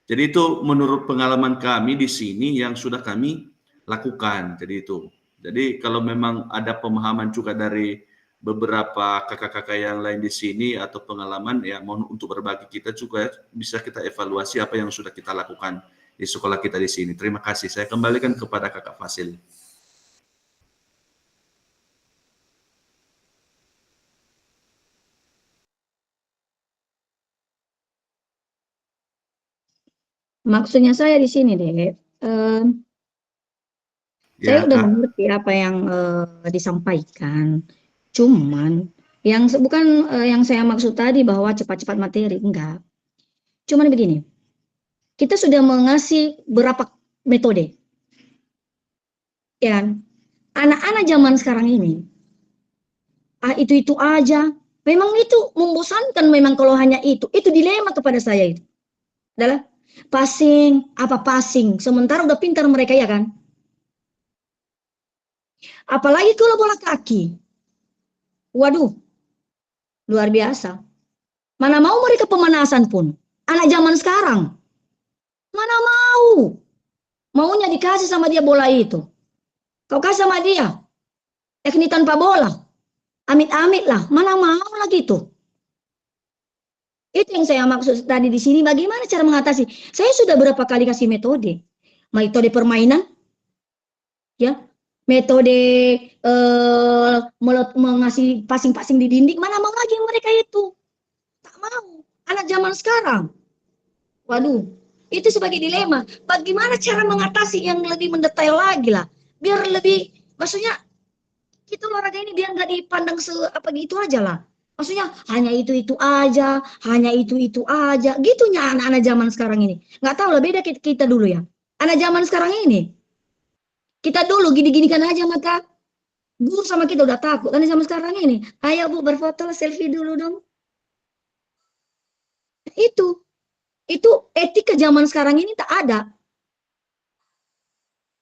Jadi itu menurut pengalaman kami di sini yang sudah kami lakukan. Jadi kalau memang ada pemahaman juga dari beberapa kakak-kakak yang lain di sini atau pengalaman, ya mohon untuk berbagi, kita juga bisa kita evaluasi apa yang sudah kita lakukan di sekolah kita di sini. Terima kasih. Saya kembalikan kepada Kakak Fasil. Maksudnya saya di sini deh, saya Ya, udah Kak. mengerti apa yang disampaikan. Cuman bukan yang saya maksud tadi bahwa cepat-cepat materi, enggak. Cuman begini, kita sudah mengasih berapa metode, ya kan? Anak-anak zaman sekarang ini, itu aja. Memang itu membosankan, memang kalau hanya itu dilema kepada saya itu. Adalah passing, sementara udah pintar mereka, ya kan? Apalagi kalau bola kaki. Waduh, luar biasa. Mana mau mereka pemanasan pun. Anak zaman sekarang. Mana mau. Maunya dikasih sama dia bola itu. Kau kasih sama dia. Teknik tanpa bola. Amit-amit lah. Mana mau lagi itu. Itu yang saya maksud tadi di sini. Bagaimana cara mengatasi. Saya sudah berapa kali kasih metode. Metode permainan. Ya. Metode mengasih passing-passing di dinding. Mana mau lagi mereka itu. Tak mau. Anak zaman sekarang. Waduh, itu sebagai dilema. Bagaimana cara mengatasi yang lebih mendetail lagi lah. Biar lebih, maksudnya kita olahraga ini biar nggak dipandang apa gitu aja lah. Maksudnya hanya itu aja, hanya itu aja. Gitunya anak-anak zaman sekarang ini. Nggak tahu lah, beda kita dulu ya. Anak zaman sekarang ini, kita dulu gini-ginikan aja mata. Guru sama kita udah takut. Anak zaman sekarang ini, ayo Bu berfoto selfie dulu dong. Itu etika zaman sekarang ini tak ada.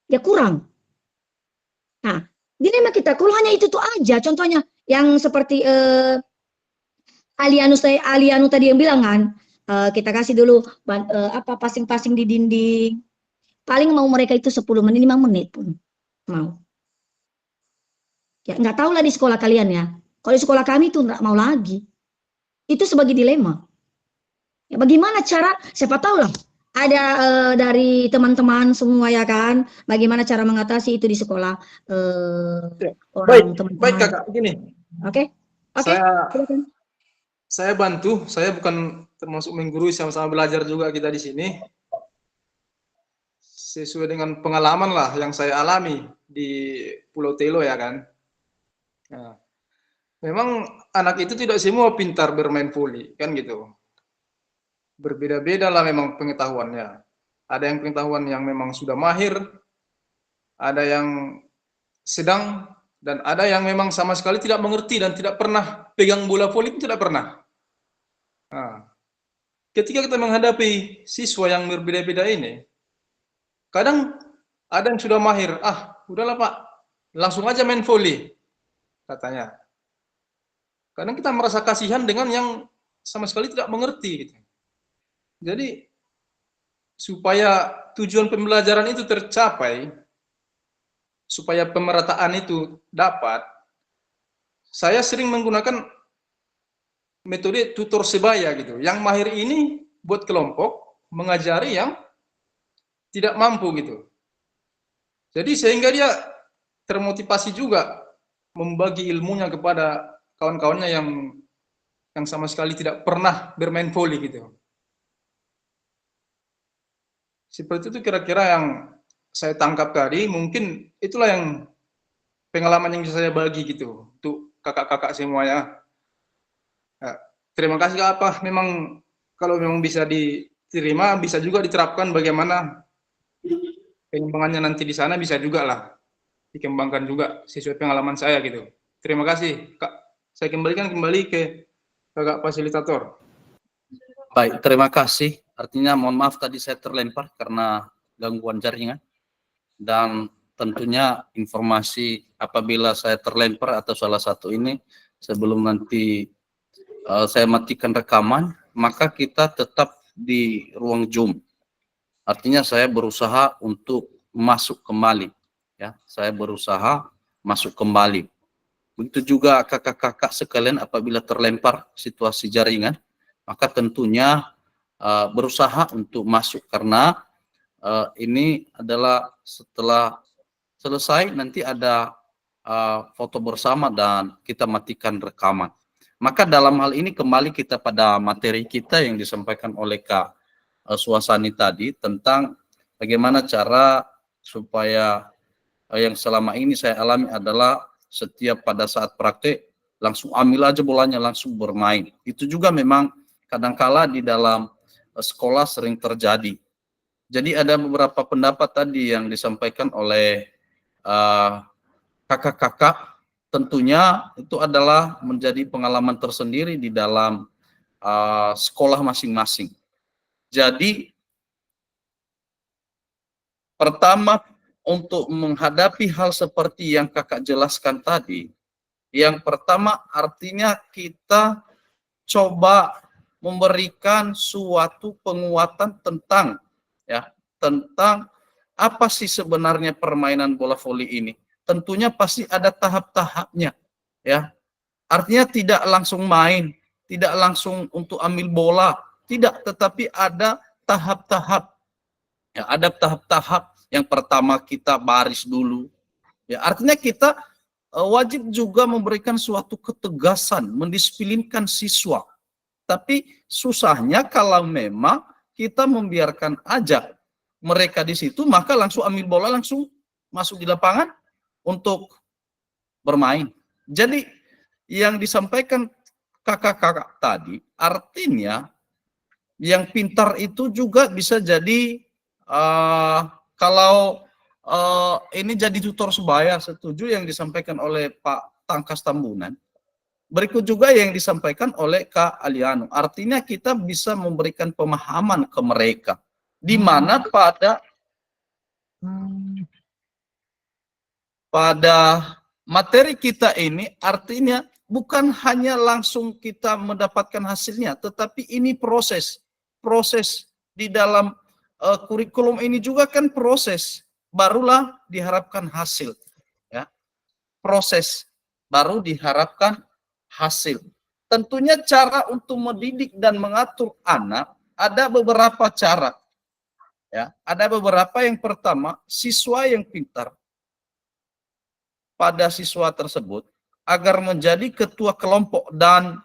Ya kurang. Nah, dilema kita, kalau hanya itu aja, contohnya yang seperti Alianu tadi yang bilang kan, kita kasih dulu passing-passing di dinding. Paling mau mereka itu 10 menit, 5 menit pun mau. Ya, nggak tahu lah di sekolah kalian ya. Kalau di sekolah kami itu nggak mau lagi. Itu sebagai dilema. Ya, bagaimana cara, siapa tahu lah, ada dari teman-teman semua ya kan, bagaimana cara mengatasi itu di sekolah orang teman-teman. Baik Kakak, begini. Oke. Saya bantu, saya bukan termasuk menggurui, sama-sama belajar juga kita di sini. Sesuai dengan pengalaman lah yang saya alami di Pulau Telo ya kan. Nah, memang anak itu tidak semua pintar bermain voli kan gitu. Berbeda-beda lah memang pengetahuannya. Ada yang pengetahuan yang memang sudah mahir, ada yang sedang, dan ada yang memang sama sekali tidak mengerti dan tidak pernah pegang bola voli, tidak pernah. Nah, ketika kita menghadapi siswa yang berbeda-beda ini, kadang ada yang sudah mahir, udahlah Pak, langsung aja main voli, katanya. Kadang kita merasa kasihan dengan yang sama sekali tidak mengerti gitu. Jadi supaya tujuan pembelajaran itu tercapai, supaya pemerataan itu dapat, saya sering menggunakan metode tutor sebaya gitu. Yang mahir ini buat kelompok mengajari yang tidak mampu gitu. Jadi sehingga dia termotivasi juga membagi ilmunya kepada kawan-kawannya yang sama sekali tidak pernah bermain voli gitu. Seperti itu kira-kira yang saya tangkap tadi, mungkin itulah yang pengalaman yang bisa saya bagi gitu untuk kakak-kakak semuanya. Ya, terima kasih Kak, memang kalau memang bisa diterima, bisa juga diterapkan bagaimana pengembangannya nanti di sana, bisa juga lah dikembangkan juga sesuai pengalaman saya gitu. Terima kasih Kak. Saya kembalikan kembali ke kakak fasilitator. Baik, terima kasih. Artinya mohon maaf tadi saya terlempar karena gangguan jaringan. Dan tentunya informasi apabila saya terlempar atau salah satu ini, sebelum nanti saya matikan rekaman, maka kita tetap di ruang Zoom. Artinya saya berusaha untuk masuk kembali. Ya, saya berusaha masuk kembali. Begitu juga kakak-kakak sekalian apabila terlempar situasi jaringan, maka tentunya berusaha untuk masuk karena ini adalah setelah selesai nanti ada foto bersama dan kita matikan rekaman. Maka dalam hal ini kembali kita pada materi kita yang disampaikan oleh Kak Suasani tadi tentang bagaimana cara supaya yang selama ini saya alami adalah setiap pada saat praktek langsung ambil aja bolanya langsung bermain. Itu juga memang kadangkala di dalam sekolah sering terjadi. Jadi ada beberapa pendapat tadi yang disampaikan oleh kakak-kakak, tentunya itu adalah menjadi pengalaman tersendiri di dalam sekolah masing-masing. Jadi pertama untuk menghadapi hal seperti yang kakak jelaskan tadi, yang pertama artinya kita coba memberikan suatu penguatan tentang apa sih sebenarnya permainan bola voli ini. Tentunya pasti ada tahap-tahapnya, ya. Artinya tidak langsung main, tidak langsung untuk ambil bola, tidak, tetapi ada tahap-tahap. Ya, ada tahap-tahap. Yang pertama kita baris dulu. Ya, artinya kita wajib juga memberikan suatu ketegasan, mendisiplinkan siswa. Tapi susahnya kalau memang kita membiarkan aja mereka di situ, maka langsung ambil bola, langsung masuk di lapangan untuk bermain. Jadi yang disampaikan kakak-kakak tadi, artinya yang pintar itu juga bisa jadi kalau ini jadi tutor sebaya, setuju yang disampaikan oleh Pak Tangkas Tambunan. Berikut juga yang disampaikan oleh Kak Aliano. Artinya kita bisa memberikan pemahaman ke mereka. Di mana pada materi kita ini artinya bukan hanya langsung kita mendapatkan hasilnya, tetapi ini proses di dalam kurikulum ini juga kan proses, barulah diharapkan hasil, ya. Proses baru diharapkan hasil. Tentunya cara untuk mendidik dan mengatur anak ada beberapa cara, ya. Ada beberapa. Yang pertama, siswa yang pintar pada siswa tersebut agar menjadi ketua kelompok dan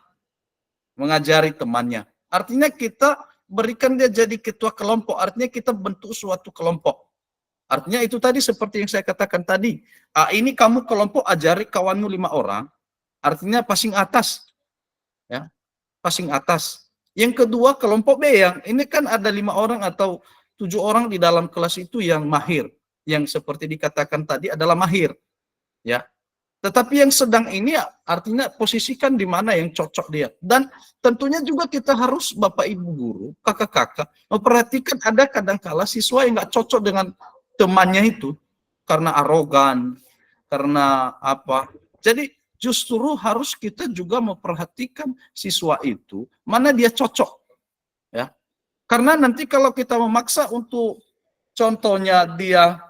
mengajari temannya. Artinya kita berikan dia jadi ketua kelompok, artinya kita bentuk suatu kelompok. Artinya itu tadi seperti yang saya katakan tadi, ini kamu kelompok ajari kawanmu 5 orang, artinya passing atas, ya, passing atas. Yang kedua kelompok B, yang ini kan ada 5 orang atau 7 orang di dalam kelas itu yang mahir, yang seperti dikatakan tadi adalah mahir, ya. Tetapi yang sedang ini artinya posisikan di mana yang cocok dia. Dan tentunya juga kita harus Bapak Ibu guru, kakak-kakak, memperhatikan ada kadangkala siswa yang nggak cocok dengan temannya itu karena arogan, karena apa. Jadi justru harus kita juga memperhatikan siswa itu mana dia cocok, ya. Karena nanti kalau kita memaksa untuk contohnya dia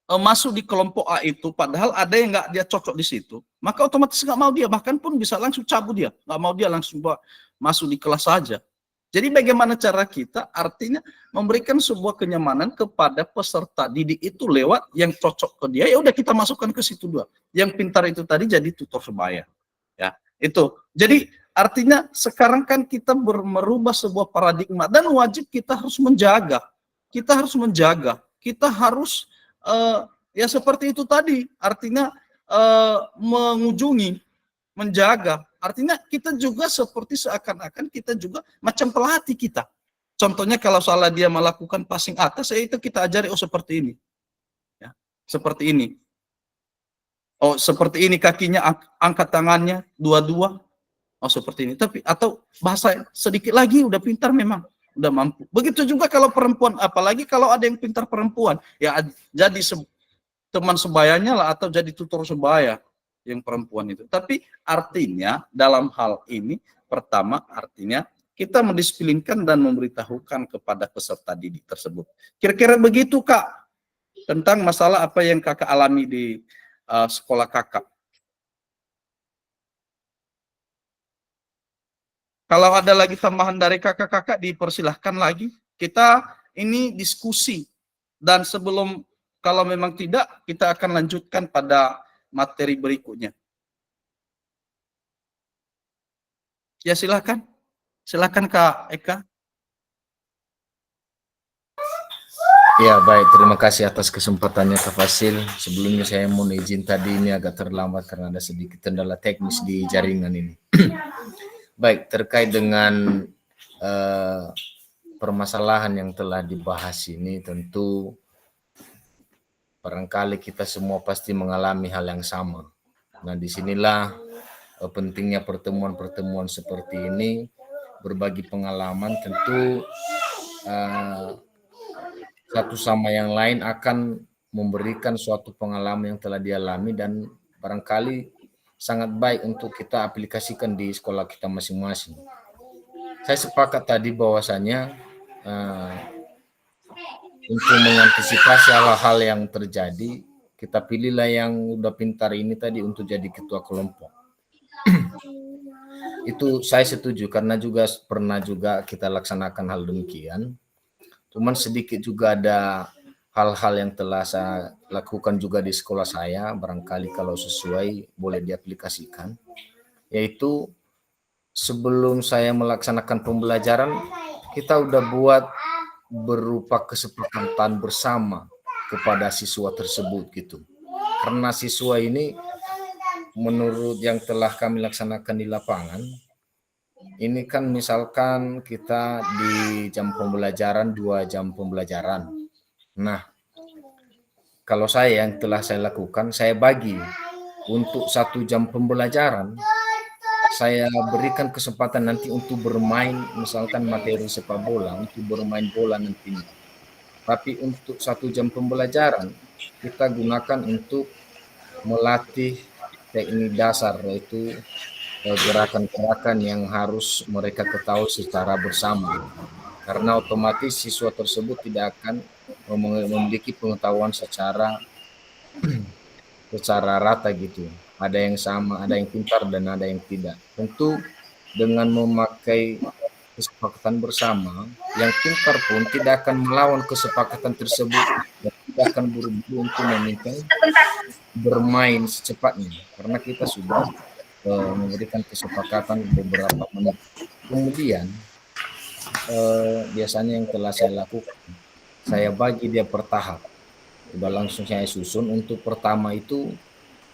masuk di kelompok A itu, padahal ada yang nggak dia cocok di situ, maka otomatis nggak mau dia, bahkan pun bisa langsung cabut dia, nggak mau dia langsung masuk di kelas saja. Jadi bagaimana cara kita, artinya memberikan sebuah kenyamanan kepada peserta didik itu lewat yang cocok ke dia, ya udah kita masukkan ke situ dua. Yang pintar itu tadi jadi tutor sebaya, ya itu. Jadi artinya sekarang kan kita merubah sebuah paradigma dan wajib kita harus menjaga, kita harus ya seperti itu tadi, artinya mengunjungi, menjaga. Artinya kita juga seperti seakan-akan kita juga macam pelatih kita. Contohnya kalau salah dia melakukan passing atas, ya itu kita ajari, oh seperti ini, ya, seperti ini. Oh seperti ini kakinya, angkat tangannya dua-dua. Oh seperti ini, tapi atau bahasa sedikit lagi udah pintar memang, udah mampu. Begitu juga kalau perempuan, apalagi kalau ada yang pintar perempuan, ya jadi teman sebayanya lah atau jadi tutor sebaya yang perempuan itu. Tapi artinya dalam hal ini, pertama artinya kita mendisiplinkan dan memberitahukan kepada peserta didik tersebut. Kira-kira begitu Kak, tentang masalah apa yang Kakak alami di sekolah Kakak. Kalau ada lagi tambahan dari kakak-kakak dipersilahkan lagi. Kita ini diskusi dan sebelum, kalau memang tidak, kita akan lanjutkan pada materi berikutnya. Ya silahkan, silahkan Kak Eka. Ya baik, terima kasih atas kesempatannya Kak Fasil. Sebelumnya saya mohon izin tadi ini agak terlambat karena ada sedikit kendala teknis di jaringan ini. Baik, terkait dengan permasalahan yang telah dibahas ini, tentu barangkali kita semua pasti mengalami hal yang sama. Nah disinilah pentingnya pertemuan-pertemuan seperti ini, berbagi pengalaman, tentu satu sama yang lain akan memberikan suatu pengalaman yang telah dialami dan barangkali sangat baik untuk kita aplikasikan di sekolah kita masing-masing. Saya sepakat tadi bahwasanya untuk mengantisipasi hal-hal yang terjadi, kita pilihlah yang udah pintar ini tadi untuk jadi ketua kelompok. Itu saya setuju karena juga pernah juga kita laksanakan hal demikian. Cuman sedikit juga ada hal-hal yang telah saya lakukan juga di sekolah saya, barangkali kalau sesuai boleh diaplikasikan, yaitu sebelum saya melaksanakan pembelajaran, kita udah buat berupa kesepakatan bersama kepada siswa tersebut gitu. Karena siswa ini menurut yang telah kami laksanakan di lapangan, ini kan misalkan kita di jam pembelajaran 2 jam pembelajaran. Nah, kalau saya yang telah saya lakukan, saya bagi untuk 1 jam pembelajaran, saya berikan kesempatan nanti untuk bermain, misalkan materi sepak bola, untuk bermain bola nantinya. Tapi untuk 1 jam pembelajaran, kita gunakan untuk melatih teknik dasar, yaitu gerakan-gerakan yang harus mereka ketahui secara bersama. Karena otomatis siswa tersebut tidak akan memiliki pengetahuan secara rata gitu. Ada yang sama, ada yang pintar dan ada yang tidak. Tentu dengan memakai kesepakatan bersama, yang pintar pun tidak akan melawan kesepakatan tersebut dan tidak akan buru-buru untuk meminta bermain secepatnya karena kita sudah memberikan kesepakatan beberapa menit. Kemudian biasanya yang telah saya lakukan, saya bagi dia per tahap. Udah langsung saya susun. Untuk pertama itu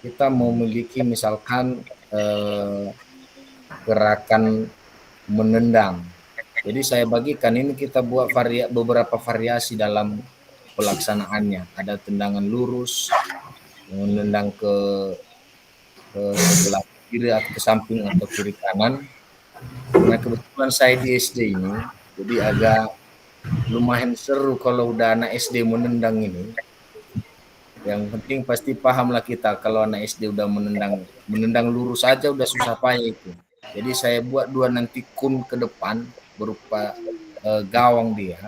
kita memiliki misalkan gerakan menendang. Jadi saya bagikan ini, kita buat beberapa variasi dalam pelaksanaannya. Ada tendangan lurus, menendang ke sebelah kiri atau ke samping atau kiri kanan. Nah kebetulan saya di SD ini, jadi agak lumayan seru kalau udah anak SD menendang ini. Yang penting pasti pahamlah kita kalau anak SD udah menendang lurus aja udah susah payah itu. Jadi saya buat 2 nanti kun ke depan berupa gawang dia.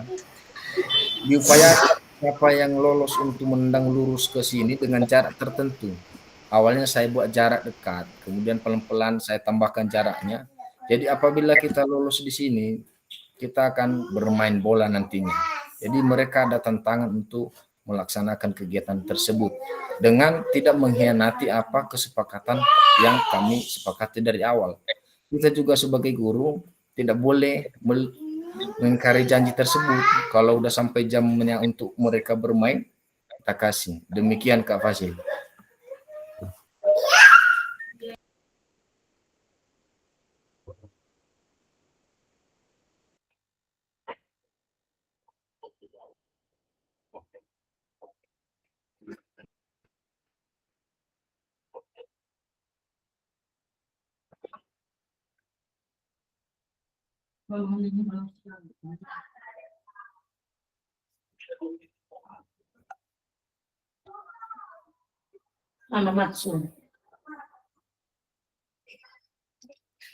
Diupayakan siapa yang lolos untuk menendang lurus ke sini dengan jarak tertentu. Awalnya saya buat jarak dekat, kemudian pelan-pelan saya tambahkan jaraknya. Jadi apabila kita lolos di sini, kita akan bermain bola nantinya. Jadi mereka ada tantangan untuk melaksanakan kegiatan tersebut dengan tidak mengkhianati apa kesepakatan yang kami sepakati dari awal. Kita juga sebagai guru tidak boleh mengingkari janji tersebut. Kalau udah sampai jamnya untuk mereka bermain, kita kasih. Demikian Kak Fasil.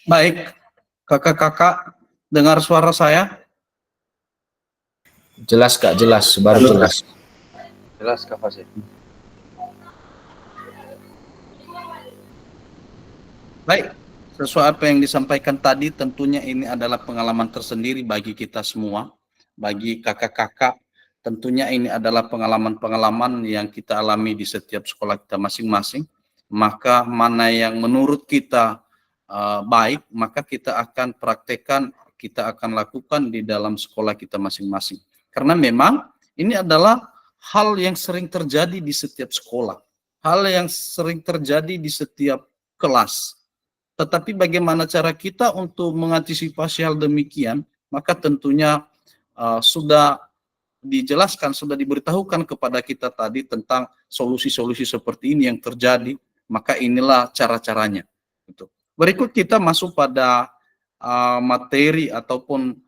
Baik, kakak-kakak dengar suara saya? Jelas Kak, jelas, baru jelas. Jelas Kak Fasil. Baik, sesuai apa yang disampaikan tadi, tentunya ini adalah pengalaman tersendiri bagi kita semua, bagi kakak-kakak. Tentunya ini adalah pengalaman-pengalaman yang kita alami di setiap sekolah kita masing-masing. Maka mana yang menurut kita baik, maka kita akan praktekkan, kita akan lakukan di dalam sekolah kita masing-masing. Karena memang ini adalah hal yang sering terjadi di setiap sekolah, hal yang sering terjadi di setiap kelas. Tetapi bagaimana cara kita untuk mengantisipasi hal demikian, maka tentunya sudah dijelaskan, sudah diberitahukan kepada kita tadi tentang solusi-solusi seperti ini yang terjadi, maka inilah cara-caranya. Berikut kita masuk pada materi ataupun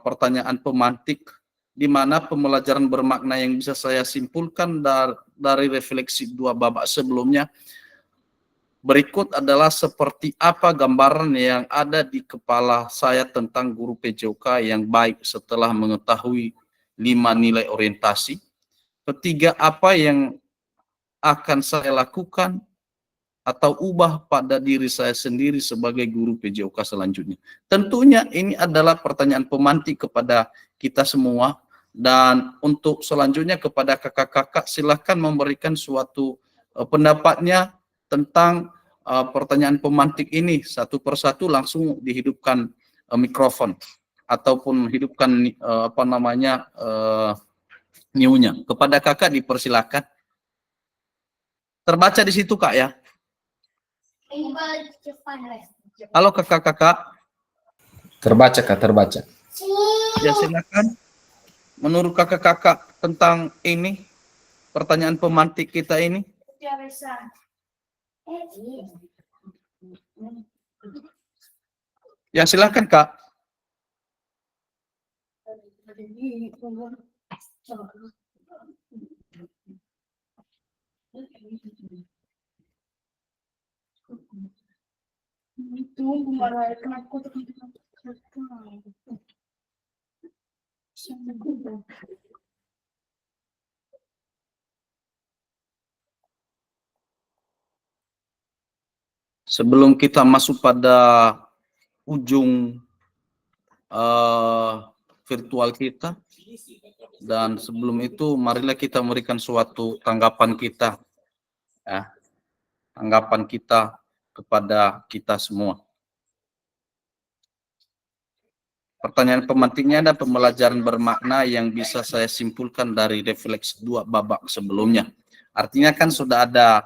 pertanyaan pemantik, di mana pembelajaran bermakna yang bisa saya simpulkan dari refleksi dua babak sebelumnya. Berikut adalah seperti apa gambaran yang ada di kepala saya tentang guru PJOK yang baik setelah mengetahui 5 nilai orientasi. Ketiga, apa yang akan saya lakukan atau ubah pada diri saya sendiri sebagai guru PJOK selanjutnya. Tentunya ini adalah pertanyaan pemantik kepada kita semua, dan untuk selanjutnya kepada kakak-kakak silahkan memberikan suatu pendapatnya tentang pertanyaan pemantik ini. Satu persatu langsung dihidupkan mikrofon ataupun hidupkan new-nya. Kepada kakak dipersilakan. Terbaca di situ Kak ya. Halo kakak-kakak. Terbaca Kak, terbaca. Ya silakan. Menurut kakak-kakak tentang ini, pertanyaan pemantik kita ini. Ya silakan Kak. Sebelum kita masuk pada ujung virtual kita, dan sebelum itu marilah kita memberikan suatu tanggapan kita, ya, tanggapan kita kepada kita semua. Pertanyaan pemantiknya ada pembelajaran bermakna yang bisa saya simpulkan dari refleksi dua babak sebelumnya. Artinya kan sudah ada,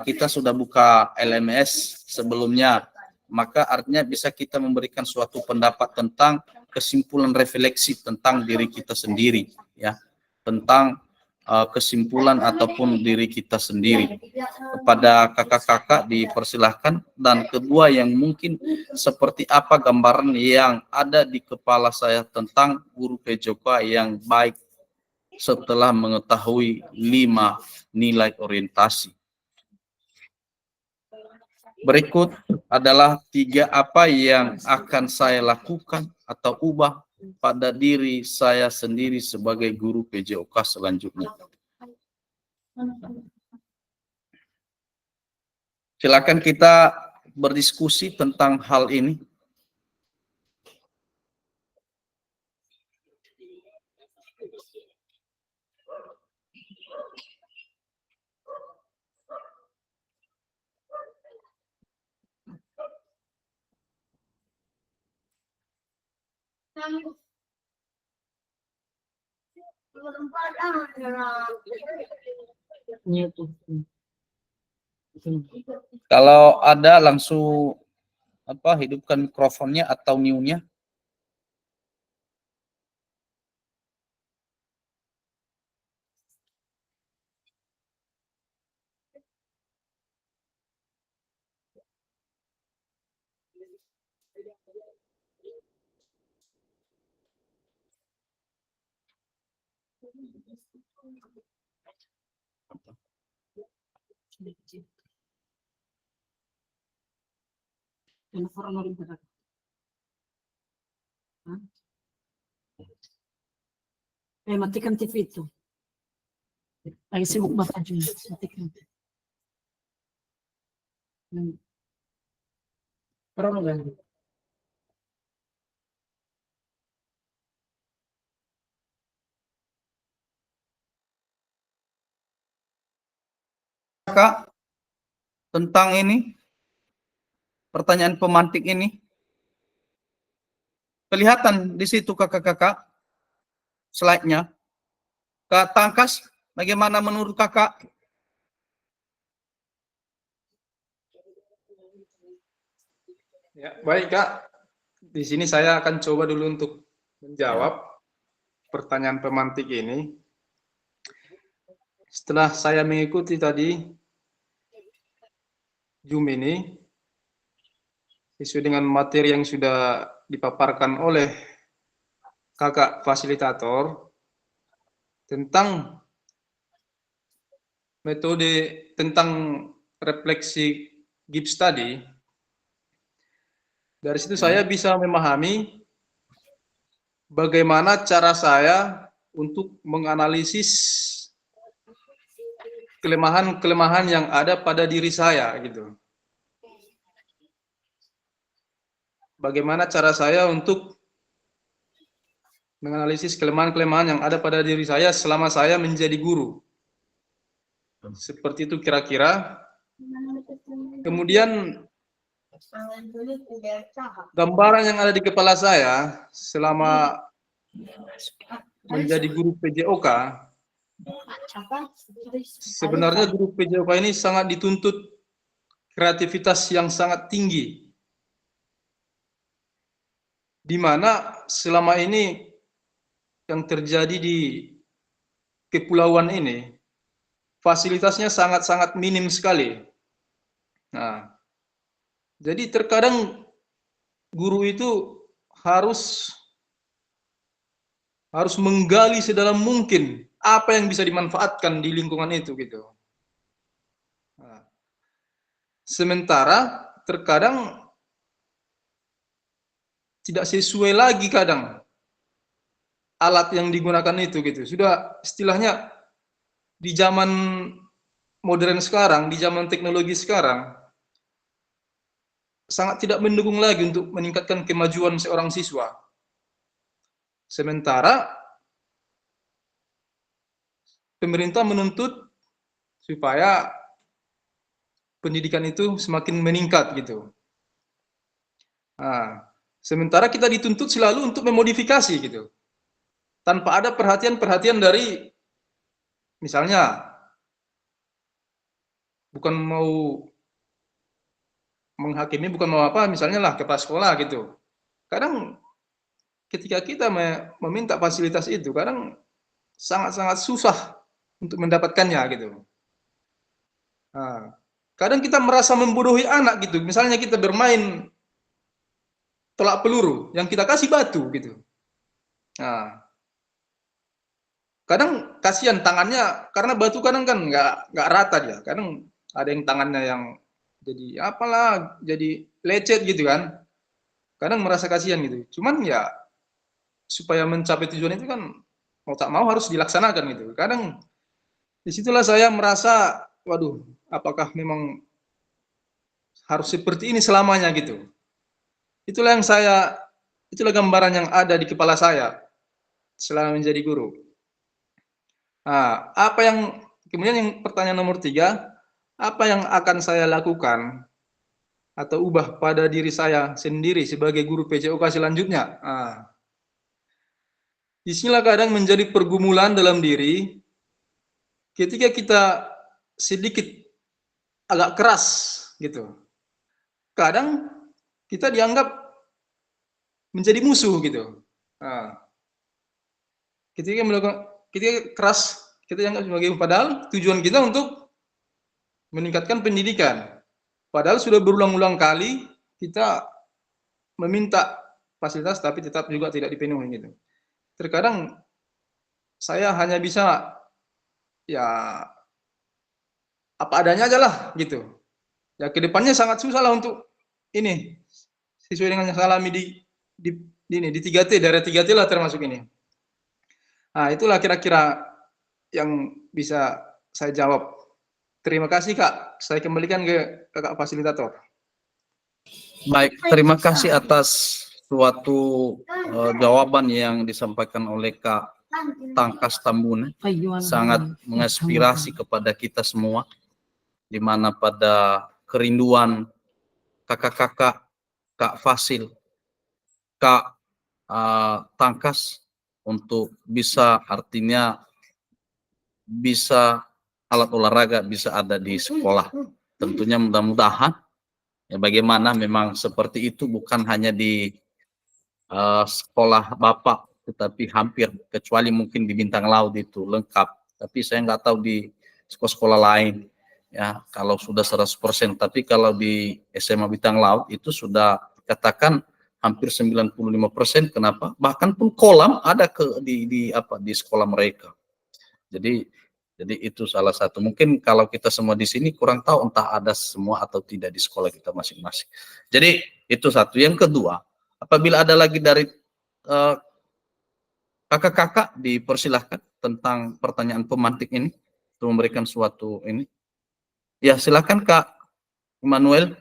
kita sudah buka LMS sebelumnya, maka artinya bisa kita memberikan suatu pendapat tentang kesimpulan refleksi tentang diri kita sendiri, ya, tentang kesimpulan ataupun diri kita sendiri. Kepada kakak-kakak dipersilahkan, dan kedua yang mungkin seperti apa gambaran yang ada di kepala saya tentang guru PJOK yang baik setelah mengetahui 5 nilai orientasi. Berikut adalah 3 apa yang akan saya lakukan atau ubah pada diri saya sendiri sebagai guru PJOK selanjutnya. Silakan kita berdiskusi tentang hal ini. Kalau ada langsung hidupkan mikrofonnya atau new-nya. Matikan TV itu. Lagi sibuk baca juga. Matikan. Perlu nggak? Kak, tentang ini, pertanyaan pemantik ini. Kelihatan di situ kakak-kakak, slide-nya. Kak Tangkas, bagaimana menurut kakak? Ya, baik Kak. Di sini saya akan coba dulu untuk menjawab pertanyaan pemantik ini. Setelah saya mengikuti tadi Zoom ini, sesuai dengan materi yang sudah dipaparkan oleh kakak fasilitator tentang metode tentang refleksi Gibbs tadi, dari situ saya bisa memahami bagaimana cara saya untuk menganalisis kelemahan-kelemahan yang ada pada diri saya gitu. Bagaimana cara saya untuk menganalisis kelemahan-kelemahan yang ada pada diri saya selama saya menjadi guru. Seperti itu kira-kira. Kemudian gambaran yang ada di kepala saya selama menjadi guru PJOK, sebenarnya guru PJOK ini sangat dituntut kreativitas yang sangat tinggi, di mana selama ini yang terjadi di kepulauan ini fasilitasnya sangat-sangat minim sekali. Nah, jadi terkadang guru itu harus menggali sedalam mungkin apa yang bisa dimanfaatkan di lingkungan itu gitu. Nah, sementara terkadang tidak sesuai lagi kadang alat yang digunakan itu gitu. Sudah istilahnya di zaman modern sekarang, di zaman teknologi sekarang, sangat tidak mendukung lagi untuk meningkatkan kemajuan seorang siswa. Sementara pemerintah menuntut supaya pendidikan itu semakin meningkat gitu. Nah, sementara kita dituntut selalu untuk memodifikasi gitu. Tanpa ada perhatian-perhatian dari, misalnya, bukan mau menghakimi, bukan mau apa, misalnya lah kepala sekolah gitu. Kadang ketika kita meminta fasilitas itu, kadang sangat-sangat susah untuk mendapatkannya gitu. Nah, kadang kita merasa membodohi anak gitu. Misalnya kita bermain tolak peluru, yang kita kasih batu gitu. Nah, kadang kasihan tangannya, karena batu kadang kan nggak rata dia. Kadang ada yang tangannya yang jadi apalah, jadi lecet gitu kan. Kadang merasa kasihan gitu. Cuman ya supaya mencapai tujuan itu kan mau tak mau harus dilaksanakan gitu. Kadang disitulah saya merasa, waduh, apakah memang harus seperti ini selamanya gitu. Itulah gambaran yang ada di kepala saya selama menjadi guru. Nah, kemudian yang pertanyaan nomor 3, apa yang akan saya lakukan atau ubah pada diri saya sendiri sebagai guru PJOK selanjutnya? Nah, disinilah kadang menjadi pergumulan dalam diri ketika kita sedikit agak keras gitu. Kadang kita dianggap menjadi musuh gitu. Nah, ketika keras, kita dianggap sebagai, padahal tujuan kita untuk meningkatkan pendidikan. Padahal sudah berulang-ulang kali kita meminta fasilitas tapi tetap juga tidak dipenuhi gitu. Terkadang saya hanya bisa ya apa adanya aja lah gitu. Ya kedepannya sangat susah lah untuk ini sesuai dengan yang saya alami di ini di 3T, daerah 3T lah termasuk ini. Nah, itulah kira-kira yang bisa saya jawab. Terima kasih Kak. Saya kembalikan ke Kakak fasilitator. Baik, terima kasih atas suatu jawaban yang disampaikan oleh Kak Tangkas Tambunan. Sangat menginspirasi kepada kita semua, di mana pada kerinduan kakak-kakak, Kak Fasil, Kak Tangkas untuk bisa, artinya bisa alat olahraga bisa ada di sekolah. Tentunya mudah-mudahan ya, bagaimana memang seperti itu bukan hanya di sekolah Bapak, tetapi hampir, kecuali mungkin di Bintang Laut itu lengkap. Tapi saya nggak tahu di sekolah-sekolah lain ya kalau sudah 100%. Tapi kalau di SMA Bintang Laut itu sudah dikatakan hampir 95%. Kenapa? Bahkan pun kolam ada di sekolah mereka. Jadi itu salah satu. Mungkin kalau kita semua di sini kurang tahu entah ada semua atau tidak di sekolah kita masing-masing. Jadi itu satu. Yang kedua, apabila ada lagi dari kakak-kakak, dipersilahkan tentang pertanyaan pemantik ini untuk memberikan suatu ini. Ya, silakan Kak Immanuel.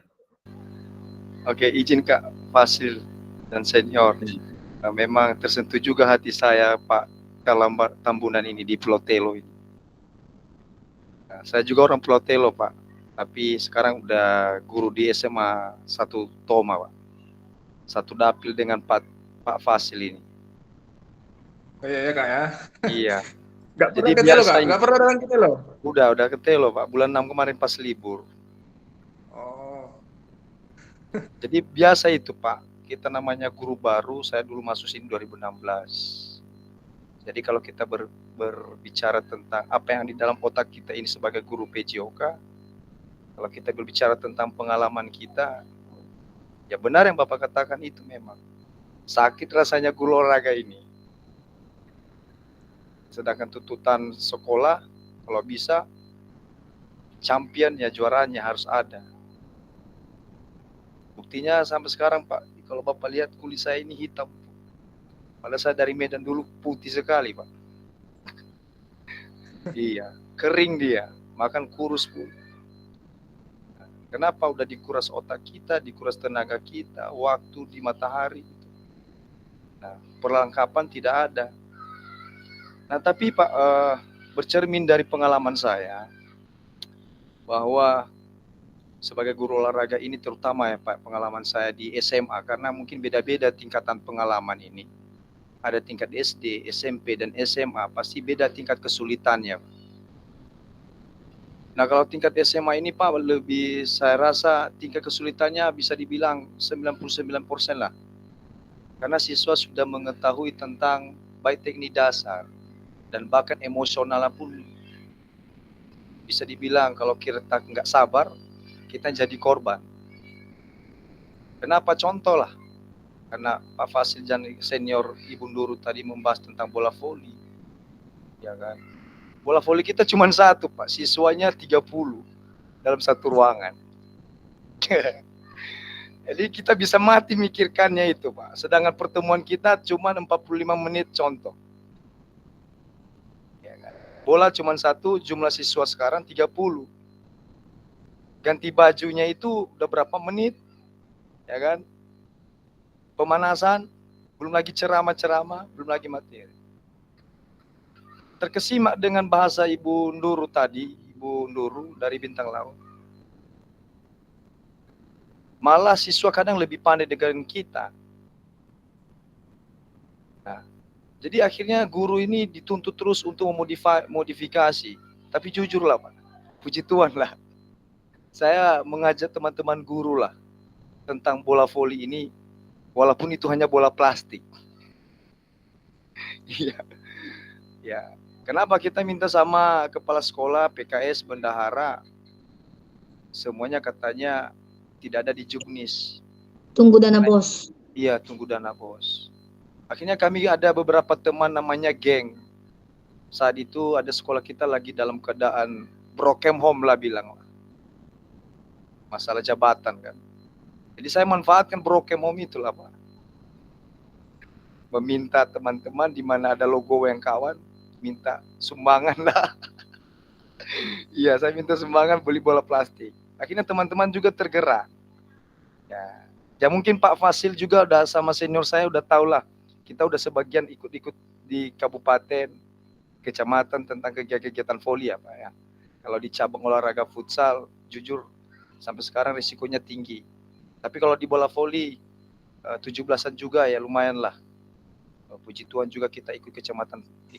Oke, izin Kak Fasil dan senior. Memang tersentuh juga hati saya Pak Kalambar Tambunan ini di Pulau Telo ini. Nah, saya juga orang Pulau Telo Pak, tapi sekarang udah guru di SMA 1 Toma Pak. Satu dapil dengan Pak Fasil ini. Oh, iya ya Kak ya. Iya. Nggak Jadi pernah ke Telo, biasa Kak? ini. Nggak pernah dengan kita loh? Udah ke Telo Pak, bulan 6 kemarin pas libur. Oh. Jadi biasa itu Pak, kita namanya guru baru, saya dulu masuk sini 2016. Jadi kalau kita berbicara tentang apa yang di dalam otak kita ini sebagai guru PJOK, kalau kita berbicara tentang pengalaman kita, ya benar yang Bapak katakan itu memang. Sakit rasanya guru olahraga ini. Sedangkan tuntutan sekolah, kalau bisa, champion ya juaranya harus ada. Buktinya sampai sekarang Pak, kalau Bapak lihat kulit saya ini hitam. Padahal saya dari Medan dulu putih sekali Pak. Iya, kering dia, makan kurus Bu. Kenapa? Udah dikuras otak kita, dikuras tenaga kita, waktu di matahari. Nah, perlengkapan tidak ada. Nah, tapi Pak, bercermin dari pengalaman saya, bahwa sebagai guru olahraga ini terutama ya Pak, pengalaman saya di SMA, karena mungkin beda-beda tingkatan pengalaman ini. Ada tingkat SD, SMP, dan SMA, pasti beda tingkat kesulitannya. Nah, kalau tingkat SMA ini Pak, lebih saya rasa tingkat kesulitannya bisa dibilang 99% lah. Karena siswa sudah mengetahui tentang baik teknik dasar, dan bahkan emosional pun bisa dibilang kalau kita nggak sabar, kita jadi korban. Kenapa? Contoh lah, karena Pak Fasil dan senior Ibu Nurul tadi membahas tentang bola voli, ya kan? Bola voli kita cuma satu Pak, siswanya 30 dalam satu ruangan. Jadi kita bisa mati mikirkannya itu Pak. Sedangkan pertemuan kita cuma 45 menit contoh. Bola cuma satu, jumlah siswa sekarang 30. Ganti bajunya itu udah berapa menit, ya kan? Pemanasan, belum lagi ceramah-ceramah, belum lagi materi. Terkesimak dengan bahasa Ibu Nurul tadi, Ibu Nurul dari Bintang Laut. Malah siswa kadang lebih pandai dengan kita. Nah, jadi akhirnya guru ini dituntut terus untuk modifikasi. Tapi jujurlah Pak, puji Tuhan lah. Saya mengajak teman-teman guru lah tentang bola voli ini, walaupun itu hanya bola plastik. Iya. Ya. Kenapa kita minta sama kepala sekolah, PKS, bendahara? Semuanya katanya tidak ada di Juknis. Tunggu dana bos. Iya, tunggu dana bos. Akhirnya kami ada beberapa teman namanya geng. Saat itu ada sekolah kita lagi dalam keadaan broken home lah bilang. Masalah jabatan kan. Jadi saya manfaatkan broken home itulah Pak. Meminta teman-teman di mana ada logo yang kawan, minta sumbangan lah. Iya, saya minta sumbangan beli bola plastik. Akhirnya teman-teman juga tergerak. Ya mungkin Pak Fasil juga udah sama senior saya udah tahu lah. Kita udah sebagian ikut-ikut di kabupaten, kecamatan tentang kegiatan voli ya Pak ya. Kalau di cabang olahraga futsal, jujur sampai sekarang risikonya tinggi. Tapi kalau di bola voli 17-an juga ya lumayan lah. Puji Tuhan juga kita ikut kecamatan di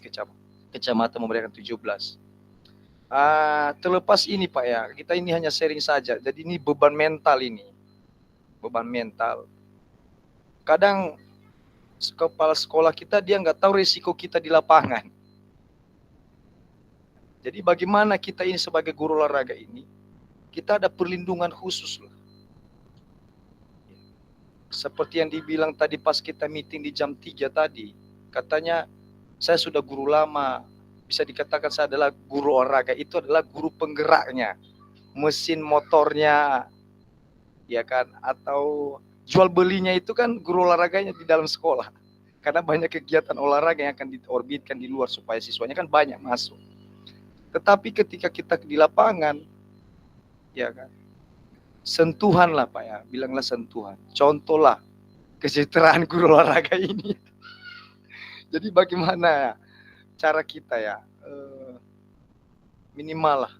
kecamatan memberikan 17. Terlepas ini Pak ya, kita ini hanya sharing saja. Jadi ini beban mental ini. Beban mental. Kadang kepala sekolah kita dia nggak tahu risiko kita di lapangan. Jadi bagaimana kita ini sebagai guru olahraga ini, kita ada perlindungan khusus lah. Seperti yang dibilang tadi pas kita meeting di jam 3 tadi, katanya saya sudah guru lama, bisa dikatakan saya adalah guru olahraga, itu adalah guru penggeraknya, mesin motornya, ya kan, atau jual belinya itu kan guru olahraganya di dalam sekolah. Karena banyak kegiatan olahraga yang akan diorbitkan di luar supaya siswanya kan banyak masuk. Tetapi ketika kita di lapangan, ya kan, sentuhan lah Pak ya, bilanglah sentuhan. Contohlah kesejahteraan guru olahraga ini. Jadi bagaimana cara kita ya, minimal lah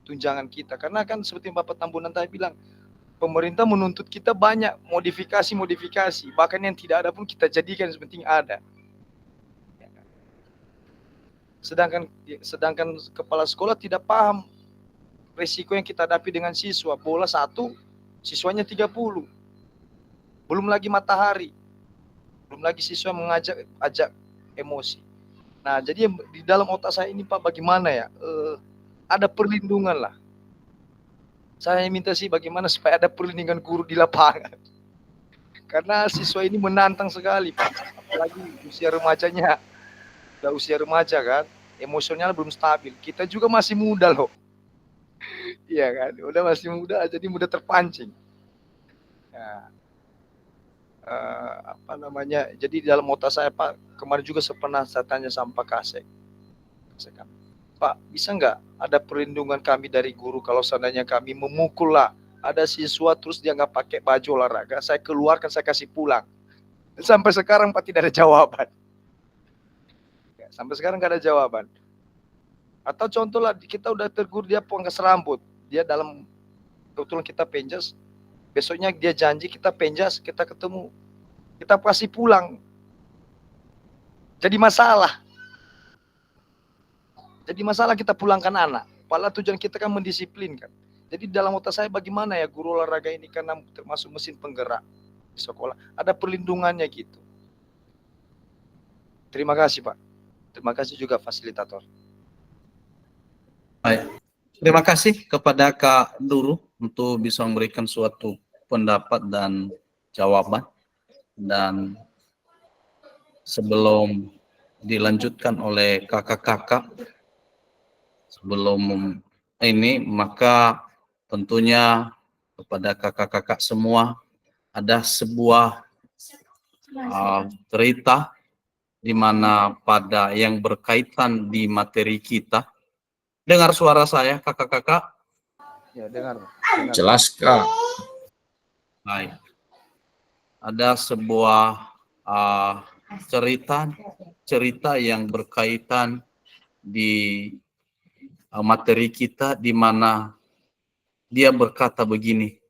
tunjangan kita. Karena kan seperti Bapak Tambunan tadi bilang, pemerintah menuntut kita banyak modifikasi, bahkan yang tidak ada pun kita jadikan sepenting ada. Sedangkan kepala sekolah tidak paham risiko yang kita hadapi dengan siswa. Bola 1, siswanya 30. Belum lagi matahari. Belum lagi siswa ajak emosi. Nah, jadi di dalam otak saya ini Pak, bagaimana ya? Ada perlindungan lah. Saya minta sih bagaimana supaya ada perlindungan guru di lapangan. Karena siswa ini menantang sekali Pak. Apalagi usia remajanya. Udah usia remaja kan, emosional belum stabil. Kita juga masih muda loh. Iya kan, udah masih muda, jadi mudah terpancing. Nah, jadi dalam otak saya Pak, kemarin juga pernah saya tanya sama Pak Kasek. Pak, bisa nggak ada perlindungan kami dari guru kalau seandainya kami memukul lah, ada siswa terus dia nggak pakai baju olahraga, saya keluarkan, saya kasih pulang. Sampai sekarang Pak tidak ada jawaban. Sampai sekarang nggak ada jawaban. Atau contoh lah, kita udah tegur dia pangkas rambut, dia dalam kebetulan kita penjas, besoknya dia janji kita penjas, kita ketemu, kita kasih pulang. Jadi masalah kita pulangkan anak. Padahal tujuan kita kan mendisiplinkan. Jadi dalam otak saya bagaimana ya guru olahraga ini karena termasuk mesin penggerak di sekolah, ada perlindungannya gitu. Terima kasih Pak. Terima kasih juga fasilitator. Baik. Terima kasih kepada Kak Duru untuk bisa memberikan suatu pendapat dan jawaban. Dan sebelum dilanjutkan oleh kakak-kakak, sebelum ini, maka tentunya kepada kakak-kakak semua ada sebuah cerita di mana pada yang berkaitan di materi kita. Dengar suara saya, kakak-kakak? Ya, dengar. Jelas Kak. Baik. Ada sebuah cerita yang berkaitan di materi kita di mana dia berkata begini.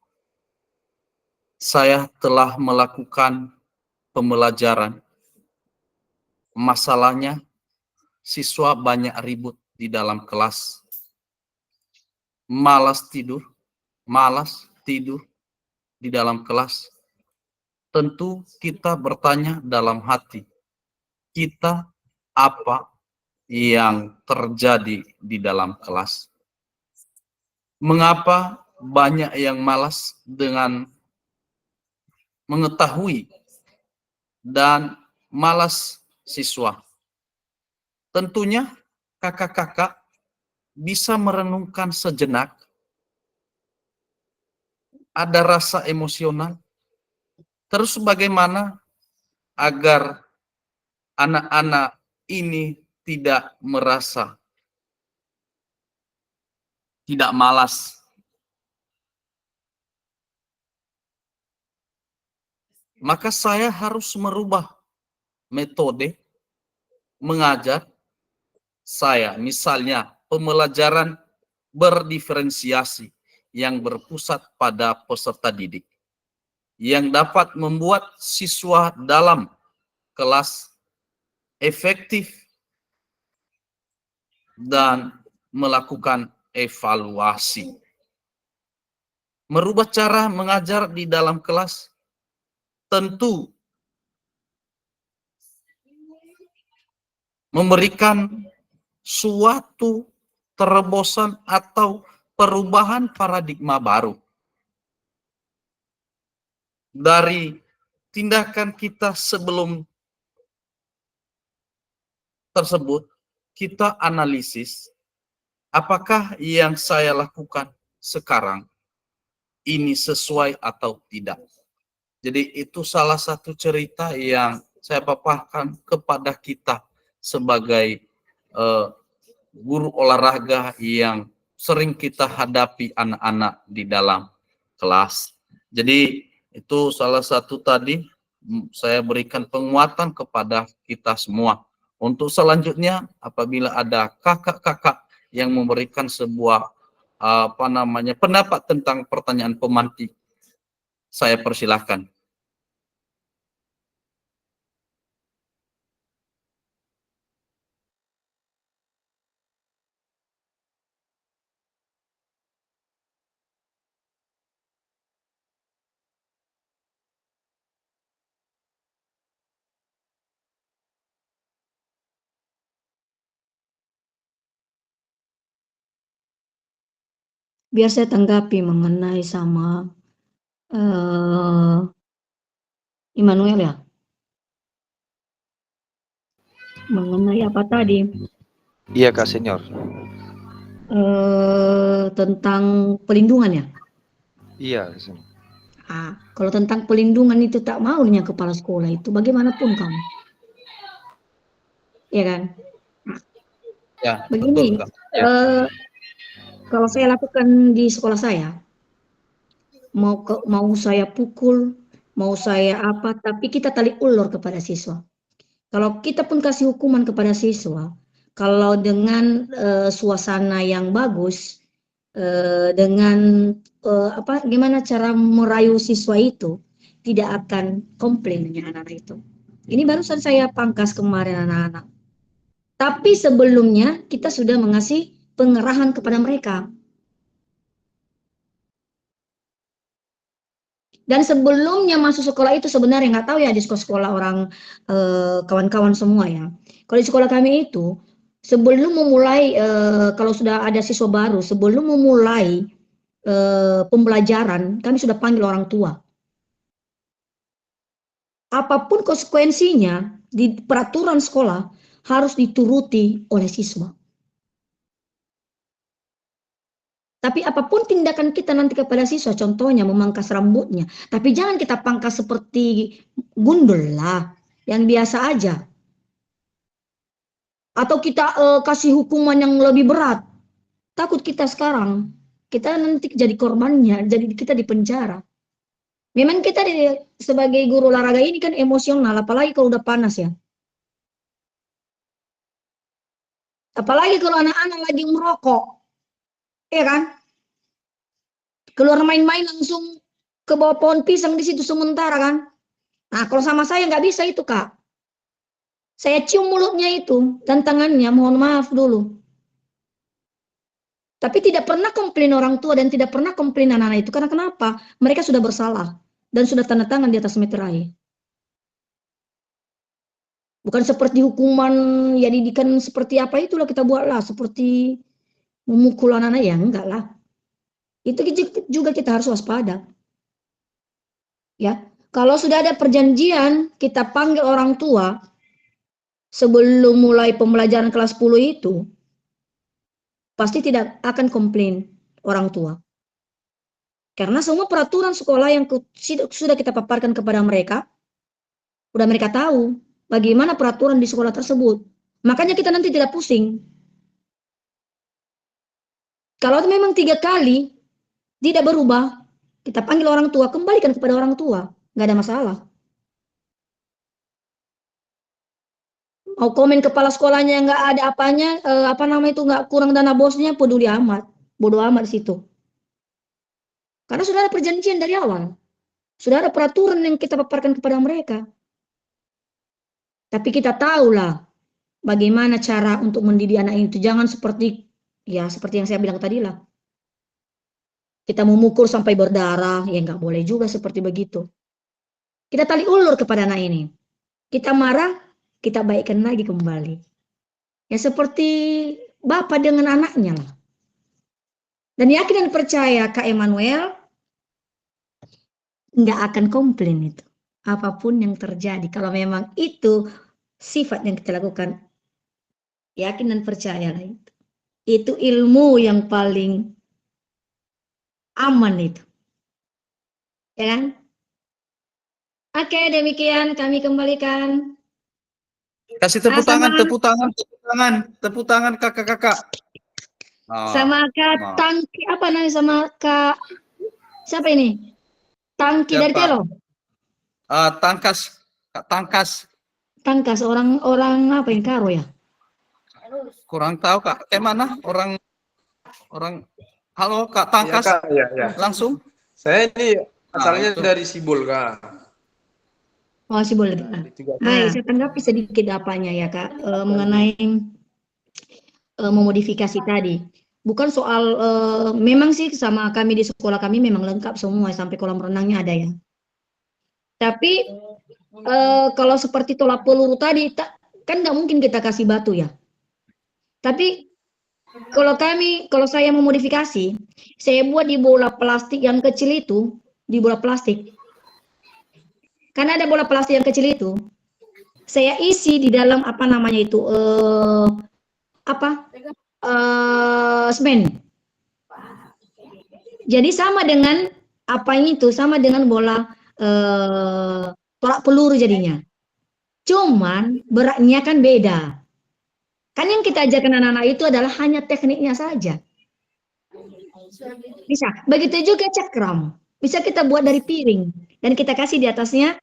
Saya telah melakukan pembelajaran. Masalahnya siswa banyak ribut di dalam kelas. Malas tidur di dalam kelas. Tentu kita bertanya dalam hati, kita apa yang terjadi di dalam kelas? Mengapa banyak yang malas dengan mengetahui dan malas siswa? Tentunya kakak-kakak bisa merenungkan sejenak, ada rasa emosional, terus bagaimana agar anak-anak ini tidak merasa tidak malas. Maka saya harus merubah metode mengajar saya. Misalnya pembelajaran berdiferensiasi yang berpusat pada peserta didik, yang dapat membuat siswa dalam kelas efektif dan melakukan evaluasi. Merubah cara mengajar di dalam kelas tentu memberikan suatu terobosan atau perubahan paradigma baru. Dari tindakan kita sebelum tersebut, kita analisis apakah yang saya lakukan sekarang ini sesuai atau tidak. Jadi itu salah satu cerita yang saya paparkan kepada kita sebagai guru olahraga yang sering kita hadapi anak-anak di dalam kelas. Jadi itu salah satu tadi saya berikan penguatan kepada kita semua. Untuk selanjutnya apabila ada kakak-kakak yang memberikan sebuah pendapat tentang pertanyaan pemantik, saya persilahkan. Biar saya tanggapi mengenai sama Immanuel ya. Mengenai apa tadi? Iya Kak Senior. Tentang pelindungan ya. Iya Kak Senior. Kalau tentang pelindungan itu tak maunya kepala sekolah itu bagaimanapun kamu. Ya kan? Ya, Begini, betul, Kak. kalau saya lakukan di sekolah saya, mau saya pukul, mau saya apa, tapi kita tarik ulur kepada siswa. Kalau kita pun kasih hukuman kepada siswa, kalau dengan suasana yang bagus, dengan gimana cara merayu siswa itu, tidak akan komplain anak-anak itu. Ini barusan saya pangkas kemarin anak-anak. Tapi sebelumnya kita sudah mengasih pengerahan kepada mereka. Dan sebelumnya masuk sekolah itu sebenarnya nggak tahu ya di sekolah-sekolah orang kawan-kawan semua ya. Kalau di sekolah kami itu sebelum memulai kalau sudah ada siswa baru, sebelum memulai pembelajaran kami sudah panggil orang tua. Apapun konsekuensinya di peraturan sekolah harus dituruti oleh siswa. Tapi apapun tindakan kita nanti kepada siswa, contohnya memangkas rambutnya, tapi jangan kita pangkas seperti gundul lah, yang biasa aja. Atau kita kasih hukuman yang lebih berat. Takut kita sekarang, kita nanti jadi korbannya, jadi kita di penjara. Memang kita sebagai guru olahraga ini kan emosional, apalagi kalau udah panas ya. Apalagi kalau anak-anak lagi merokok. Iya kan? Keluar main-main langsung ke bawah pohon pisang di situ sementara kan. Nah, kalau sama saya nggak bisa itu, Kak. Saya cium mulutnya itu dan tangannya, mohon maaf dulu. Tapi tidak pernah komplain orang tua dan tidak pernah komplain anak-anak itu. Karena kenapa? Mereka sudah bersalah dan sudah tanda tangan di atas meterai. Bukan seperti hukuman, ya didikan seperti apa itulah kita buatlah. Seperti memukul anak-anak ya, enggak lah. Itu juga kita harus waspada. Ya, kalau sudah ada perjanjian, kita panggil orang tua sebelum mulai pembelajaran kelas 10 itu, pasti tidak akan komplain orang tua. Karena semua peraturan sekolah yang sudah kita paparkan kepada mereka, udah mereka tahu bagaimana peraturan di sekolah tersebut. Makanya kita nanti tidak pusing. Kalau memang 3 kali tidak berubah, kita panggil orang tua, kembalikan kepada orang tua, nggak ada masalah. Mau komen kepala sekolahnya nggak ada apanya, nggak kurang dana bosnya, peduli amat, bodoh amat di situ. Karena sudah ada perjanjian dari awal, sudah ada peraturan yang kita paparkan kepada mereka. Tapi kita tahulah bagaimana cara untuk mendidik anak itu, jangan seperti yang saya bilang tadi lah. Kita memukul sampai berdarah, ya nggak boleh juga seperti begitu. Kita tali ulur kepada anak ini. Kita marah, kita baikkan lagi kembali. Ya seperti bapak dengan anaknya lah. Dan yakin dan percaya Kak Emmanuel nggak akan komplain itu. Apapun yang terjadi, kalau memang itu sifat yang kita lakukan, yakin dan percaya lah itu. Itu ilmu yang paling aman itu. Ya kan? Oke, demikian kami kembalikan. Kasih tepuk tangan kakak-kakak. Sama Kak Tangki, apa namanya, sama Kak siapa ini? Tangki dari Telo. Tangkas, Kak Tangkas. Tangkas orang apa yang Karo ya? Kurang tahu Kak. Mana orang halo Kak Tangkas. Ya, Kak, ya. Langsung. Saya ini asalnya dari Sibul, Kak. Oh, sih boleh. Saya tanggapi sedikit apanya ya Kak, mengenai memodifikasi tadi. Bukan soal, memang sih sama kami di sekolah kami memang lengkap semua, sampai kolam renangnya ada ya. Tapi kalau seperti tolak peluru tadi, kan nggak mungkin kita kasih batu ya. Tapi kalau saya memodifikasi, saya buat di bola plastik yang kecil itu, di bola plastik. Karena ada bola plastik yang kecil itu, saya isi di dalam semen. Jadi sama dengan sama dengan bola tolak peluru jadinya. Cuman beratnya kan beda. Kan yang kita ajarkan anak-anak itu adalah hanya tekniknya saja. Bisa. Begitu juga cakram. Bisa kita buat dari piring dan kita kasih di atasnya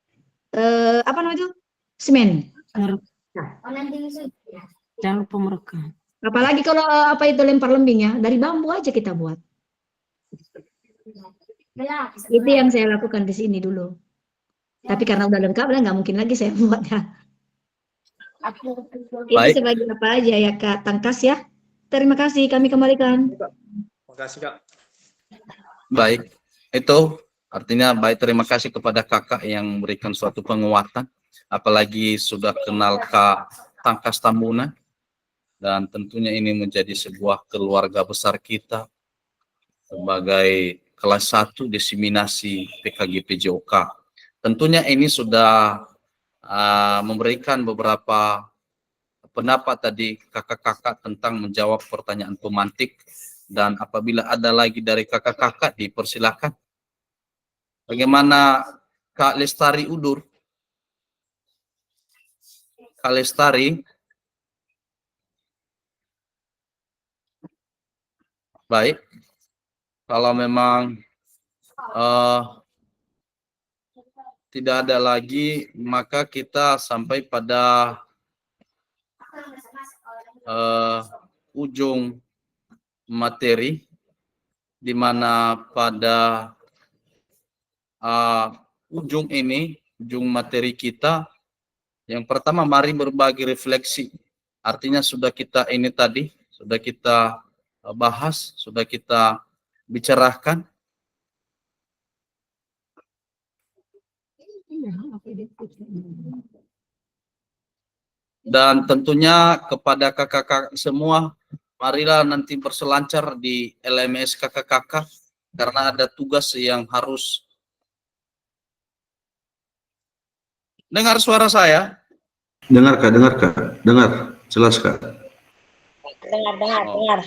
semen. Jangan lupa merekam. Apalagi kalau lempar lembingnya, dari bambu aja kita buat. Itu yang saya lakukan di sini dulu. Tapi karena udah lengkap, nggak mungkin lagi saya buat ya. Itu sebagai apa aja ya Kak Tangkas ya. Terima kasih, kami kembalikan. Terima kasih Kak. Baik, itu artinya baik, terima kasih kepada kakak yang memberikan suatu penguatan, apalagi sudah kenal Kak Tangkas Tamuna, dan tentunya ini menjadi sebuah keluarga besar kita sebagai kelas 1 diseminasi PKG PJOK. Tentunya ini sudah memberikan beberapa pendapat tadi kakak-kakak tentang menjawab pertanyaan pemantik, dan apabila ada lagi dari kakak-kakak dipersilakan. Bagaimana Kak Lestari Udur? Kak Lestari? Baik. Kalau memang tidak ada lagi, maka kita sampai pada ujung materi, di mana pada ujung materi kita, yang pertama mari berbagi refleksi. Artinya sudah kita sudah kita bahas, sudah kita bicarakan. Dan tentunya kepada kakak-kakak semua, marilah nanti berselancar di LMS kakak-kakak, karena ada tugas yang harus. Dengar suara saya? Dengar Kak, dengar. Jelas Kak. Dengar.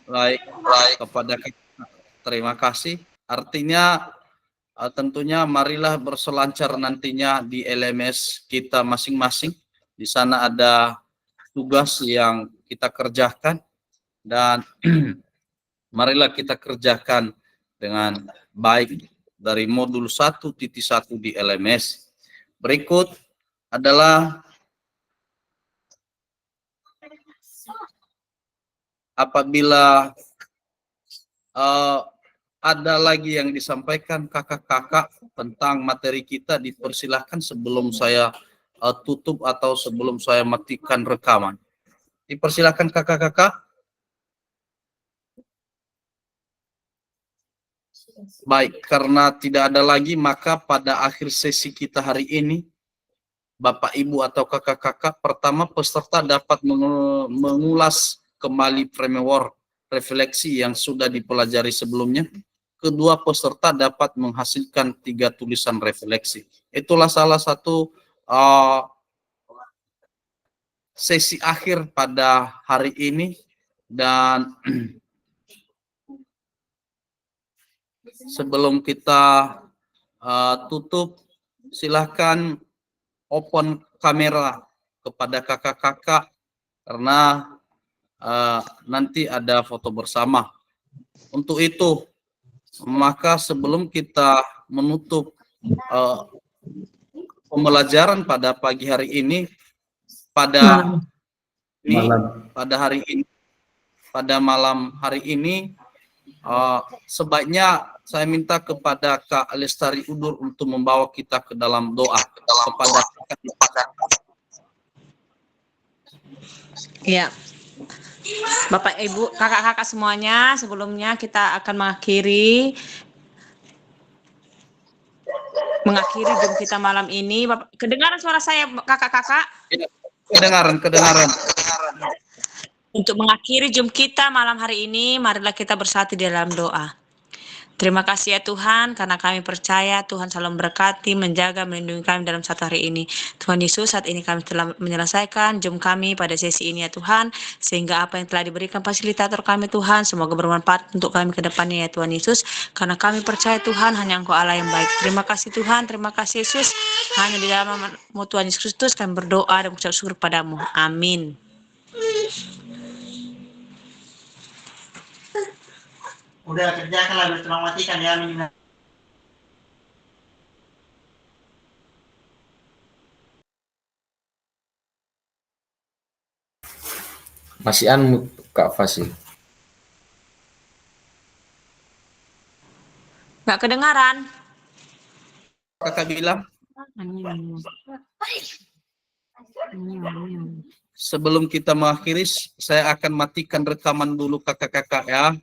Baik, kepada kita, terima kasih. Artinya tentunya marilah berselancar nantinya di LMS kita masing-masing. Di sana ada tugas yang kita kerjakan dan marilah kita kerjakan dengan baik dari modul 1.1 di LMS. Berikut adalah apabila ada lagi yang disampaikan kakak-kakak tentang materi kita, dipersilahkan sebelum saya tutup atau sebelum saya matikan rekaman. Dipersilahkan kakak-kakak. Baik, karena tidak ada lagi, maka pada akhir sesi kita hari ini, Bapak, Ibu, atau kakak-kakak, pertama peserta dapat mengulas kembali framework refleksi yang sudah dipelajari sebelumnya. Kedua, peserta dapat menghasilkan 3 tulisan refleksi. Itulah salah satu sesi akhir pada hari ini. Dan sebelum kita tutup, silahkan open kamera kepada kakak-kakak, karena nanti ada foto bersama. Untuk itu, maka sebelum kita menutup pembelajaran pada pagi hari ini, pada malam hari ini, sebaiknya saya minta kepada Kak Lestari Udur untuk membawa kita ke dalam doa kepada Ya, Bapak, Ibu, kakak-kakak semuanya, sebelumnya kita akan mengakhiri Zoom kita malam ini. Bapak, kedengaran suara saya, kakak-kakak? Kedengaran. Untuk mengakhiri Zoom kita malam hari ini, marilah kita bersatu di dalam doa. Terima kasih ya Tuhan, karena kami percaya Tuhan selalu memberkati, menjaga, melindungi kami dalam satu hari ini. Tuhan Yesus, saat ini kami telah menyelesaikan Zoom kami pada sesi ini ya Tuhan, sehingga apa yang telah diberikan fasilitator kami Tuhan, semoga bermanfaat untuk kami ke depannya ya Tuhan Yesus, karena kami percaya Tuhan hanya Engkau Allah yang baik. Terima kasih Tuhan, terima kasih Yesus, hanya di dalam nama Tuhan Yesus Kristus kami berdoa dan mengucap syukur padamu. Amin. Udah kerjakan lah, tolong matikan ya minimal. Masih unmute Kak Fasi. Nggak kedengaran. kakak bilang. Sebelum kita mengakhiri, saya akan matikan rekaman dulu kakak-kakak ya.